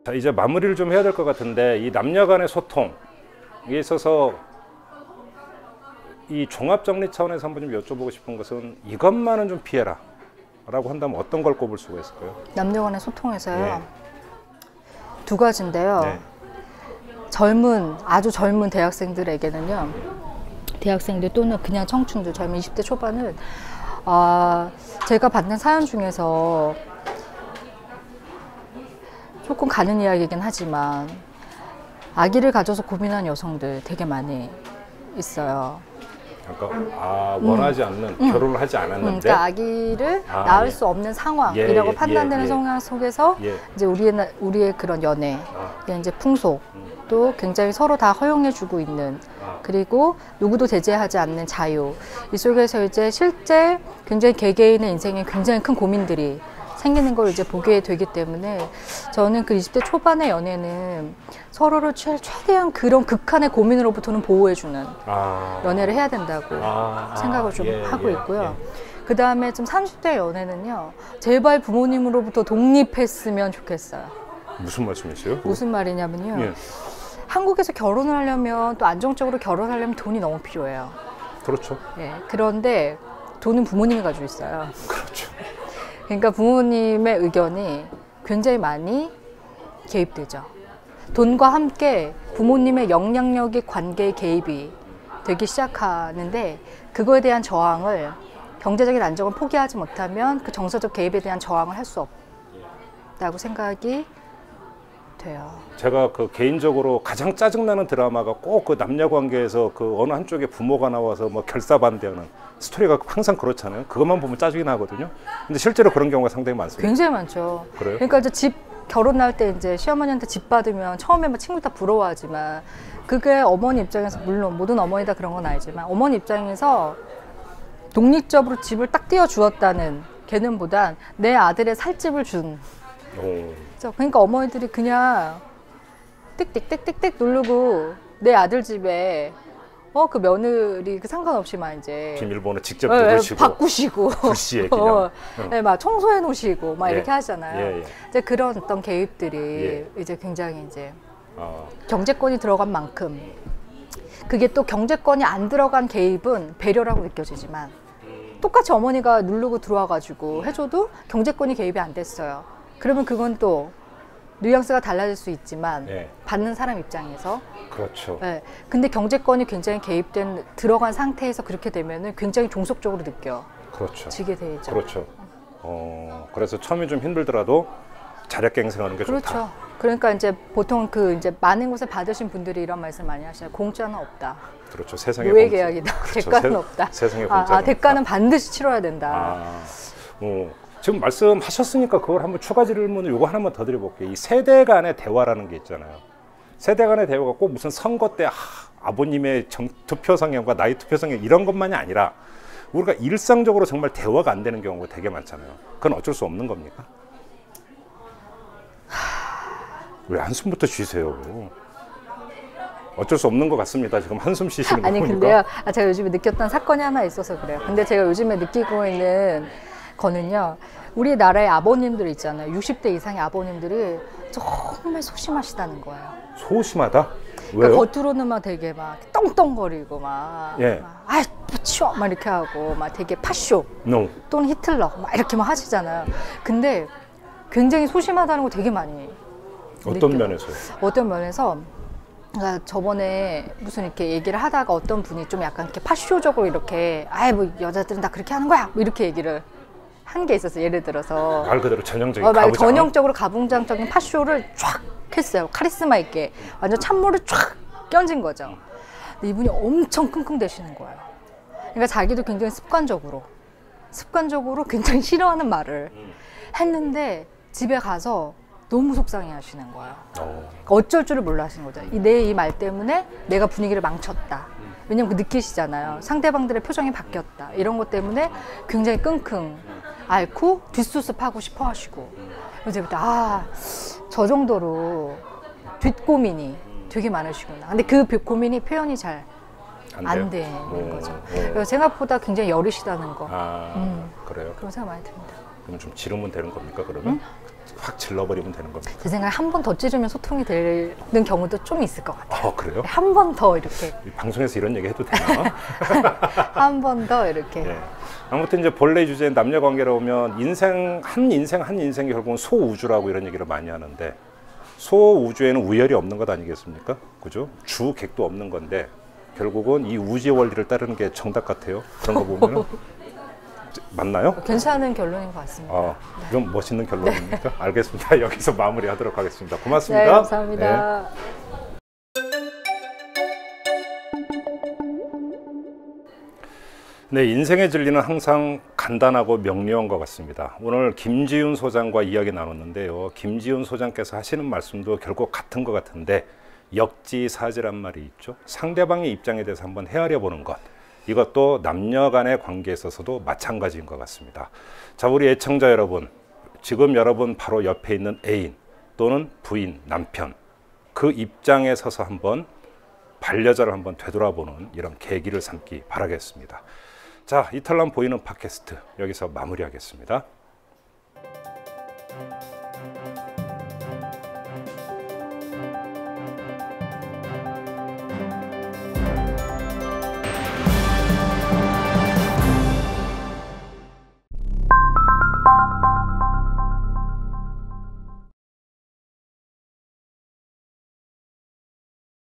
A: 자, 이제 마무리를 좀 해야 될 것 같은데 이 남녀 간의 소통에 있어서 이 종합정리 차원에서 한번 좀 여쭤보고 싶은 것은 이것만은 좀 피해라 라고 한다면 어떤 걸 꼽을 수가 있을까요?
B: 남녀 간의 소통에서요.
A: 네.
B: 두 가지인데요.
A: 네.
B: 아주 젊은 대학생들에게는요. 대학생들 또는 그냥 청춘들, 젊은 20대 초반은 제가 받는 사연 중에서 조금 가는 이야기이긴 하지만 아기를 가져서 고민한 여성들 되게 많이 있어요.
A: 그러니까 원하지 않는 결혼을 하지 않았는데
B: 그러니까 아기를 낳을
A: 예.
B: 수 없는 상황이라고 판단되는
A: 예.
B: 상황 속에서 이제 우리의 그런 연애, 이제 풍속 또 굉장히 서로 다 허용해주고 있는 그리고 누구도 제재하지 않는 자유 이 속에서 이제 실제 굉장히 개개인의 인생에 굉장히 큰 고민들이 생기는 걸 이제 보게 되기 때문에 저는 그 20대 초반의 연애는 서로를 최대한 그런 극한의 고민으로부터는 보호해주는 연애를 해야 된다고 생각을 좀 하고 있고요. 그 다음에 좀 30대 연애는요, 제발 부모님으로부터 독립했으면 좋겠어요.
A: 무슨 말씀이세요?
B: 무슨 말이냐면요.
A: 예.
B: 한국에서 결혼을 하려면 또 안정적으로 결혼하려면 돈이 너무 필요해요.
A: 그렇죠.
B: 예. 그런데 돈은 부모님이 가지고 있어요.
A: 그렇죠.
B: 그러니까 부모님의 의견이 굉장히 많이 개입되죠. 돈과 함께 부모님의 영향력이 관계에 개입이 되기 시작하는데 그거에 대한 저항을 경제적인 안정을 포기하지 못하면 그 정서적 개입에 대한 저항을 할 수 없다고 생각이 돼요.
A: 제가 그 개인적으로 가장 짜증나는 드라마가 꼭 그 남녀 관계에서 그 어느 한쪽에 부모가 나와서 뭐 결사반대하는 스토리가 항상 그렇잖아요. 그것만 보면 짜증이 나거든요. 근데 실제로 그런 경우가 상당히 많습니다.
B: 굉장히 많죠.
A: 그래요?
B: 그러니까 이제 결혼할 때 이제 시어머니한테 집 받으면 처음에 막 친구 다 부러워하지만 그게 어머니 입장에서 물론 모든 어머니 다 그런 건 아니지만 어머니 입장에서 독립적으로 집을 딱 띄워주었다는 개념보단 내 아들의 살집을 준. 그러니까 어머니들이 그냥 띡띡띡띡띡 누르고 내 아들 집에 그 며느리 그 상관없이 막 이제
A: 비밀번호 직접 누르시고
B: 바꾸시고
A: 불시에 그냥
B: 네, 막 청소해 놓으시고 막 이렇게 하잖아요.
A: 예.
B: 이제 그런 어떤 개입들이 이제 굉장히 이제 경제권이 들어간 만큼 그게 또 경제권이 안 들어간 개입은 배려라고 느껴지지만 똑같이 어머니가 누르고 들어와가지고 해줘도 경제권이 개입이 안 됐어요. 그러면 그건 또 뉘앙스가 달라질 수 있지만 받는 사람 입장에서
A: 그렇죠.
B: 네. 근데 경제권이 굉장히 개입된 들어간 상태에서 그렇게 되면은 굉장히 종속적으로
A: 그렇죠.
B: 지게 되죠.
A: 그렇죠. 그래서 처음에 좀 힘들더라도 자력갱생하는 게
B: 그렇죠.
A: 좋다.
B: 그러니까 이제 보통 그 이제 많은 곳에 받으신 분들이 이런 말씀 많이 하시잖아요. 공짜는 없다.
A: 그렇죠. 세상에
B: 노예 계약이다.
A: 그렇죠.
B: 대가는 없다.
A: 세상에 공짜는
B: 대가는
A: 없다.
B: 반드시 치러야 된다.
A: 지금 말씀하셨으니까 그걸 한번 추가 질문을 요거 하나만 더 드려볼게요. 이 세대 간의 대화라는 게 있잖아요. 세대 간의 대화가 꼭 무슨 선거 때 아버님의 투표 성향과 나의 투표 성향 이런 것만이 아니라 우리가 일상적으로 정말 대화가 안 되는 경우가 되게 많잖아요. 그건 어쩔 수 없는 겁니까? 왜 한숨부터 쉬세요? 어쩔 수 없는 것 같습니다. 지금 한숨 쉬시는 거
B: 아니
A: 보니까.
B: 근데요. 제가 요즘에 느꼈던 사건이 하나 있어서 그래요. 근데 제가 요즘에 느끼고 있는 거는요. 우리나라의 아버님들 있잖아요. 60대 이상의 아버님들이 정말 소심하시다는 거예요.
A: 소심하다? 왜요?
B: 그러니까 겉으로는 막 되게 막 떵떵거리고 막, 치워 막 이렇게 하고 막 되게 파쇼 또는 히틀러 막 이렇게만 하시잖아요. 근데 굉장히 소심하다는 거 되게 많이
A: 어떤 면에서요?
B: 어떤 면에서 그러니까 저번에 무슨 이렇게 얘기를 하다가 어떤 분이 좀 약간 이렇게 파쇼적으로 이렇게 뭐 여자들은 다 그렇게 하는 거야 뭐 이렇게 얘기를 한 게 있었어요. 예를 들어서
A: 말 그대로 전형적인 가부장.
B: 전형적으로 가부장적인 파쇼를 쫙 했어요. 카리스마 있게 완전 찬물을 쫙 끼얹은 거죠. 근데 이분이 엄청 끙끙대시는 거예요. 그러니까 자기도 굉장히 습관적으로 굉장히 싫어하는 말을 했는데 집에 가서 너무 속상해 하시는 거예요. 그러니까 어쩔 줄을 몰라 하시는 거죠. 내 이 말 때문에 내가 분위기를 망쳤다. 왜냐면 느끼시잖아요. 상대방들의 표정이 바뀌었다. 이런 것 때문에 굉장히 끙끙 앓고 뒷수습하고 싶어 하시고. 그래서 그때부터 저 정도로 뒷고민이 되게 많으시구나. 근데 그 고민이 표현이 잘 안 되는 거죠. 그래서 생각보다 굉장히 여리시다는 거.
A: 그래요?
B: 그런 생각 많이 듭니다.
A: 그럼 좀 지르면 되는 겁니까, 그러면? 확 질러버리면 되는 겁니까?
B: 제 생각에 한 번 더 찌르면 소통이 되는 경우도 좀 있을 것 같아요.
A: 그래요?
B: 한 번 더 이렇게.
A: 이 방송에서 이런 얘기 해도 되나?
B: 한 번 더 이렇게.
A: 네. 아무튼 이제 본래 주제인 남녀 관계로 오면 한 인생이 결국은 소우주라고 이런 얘기를 많이 하는데 소우주에는 우열이 없는 것 아니겠습니까? 그죠? 주객도 없는 건데 결국은 이 우주의 원리를 따르는 게 정답 같아요. 그런 거 보면은 맞나요?
B: 괜찮은 결론인 것 같습니다.
A: 좀 멋있는 결론입니까? 알겠습니다. 여기서 마무리하도록 하겠습니다. 고맙습니다.
B: 네, 감사합니다.
A: 네, 인생의 진리는 항상 간단하고 명료한 것 같습니다. 오늘 김지훈 소장과 이야기 나눴는데요. 김지훈 소장께서 하시는 말씀도 결국 같은 것 같은데 역지사지란 말이 있죠. 상대방의 입장에 대해서 한번 헤아려 보는 것. 이것도 남녀 간의 관계에 있어서도 마찬가지인 것 같습니다. 자, 우리 애청자 여러분, 지금 여러분 바로 옆에 있는 애인 또는 부인, 남편, 그 입장에 서서 한번 반려자를 한번 되돌아보는 이런 계기를 삼기 바라겠습니다. 자, 이탈남 보이는 팟캐스트 여기서 마무리하겠습니다.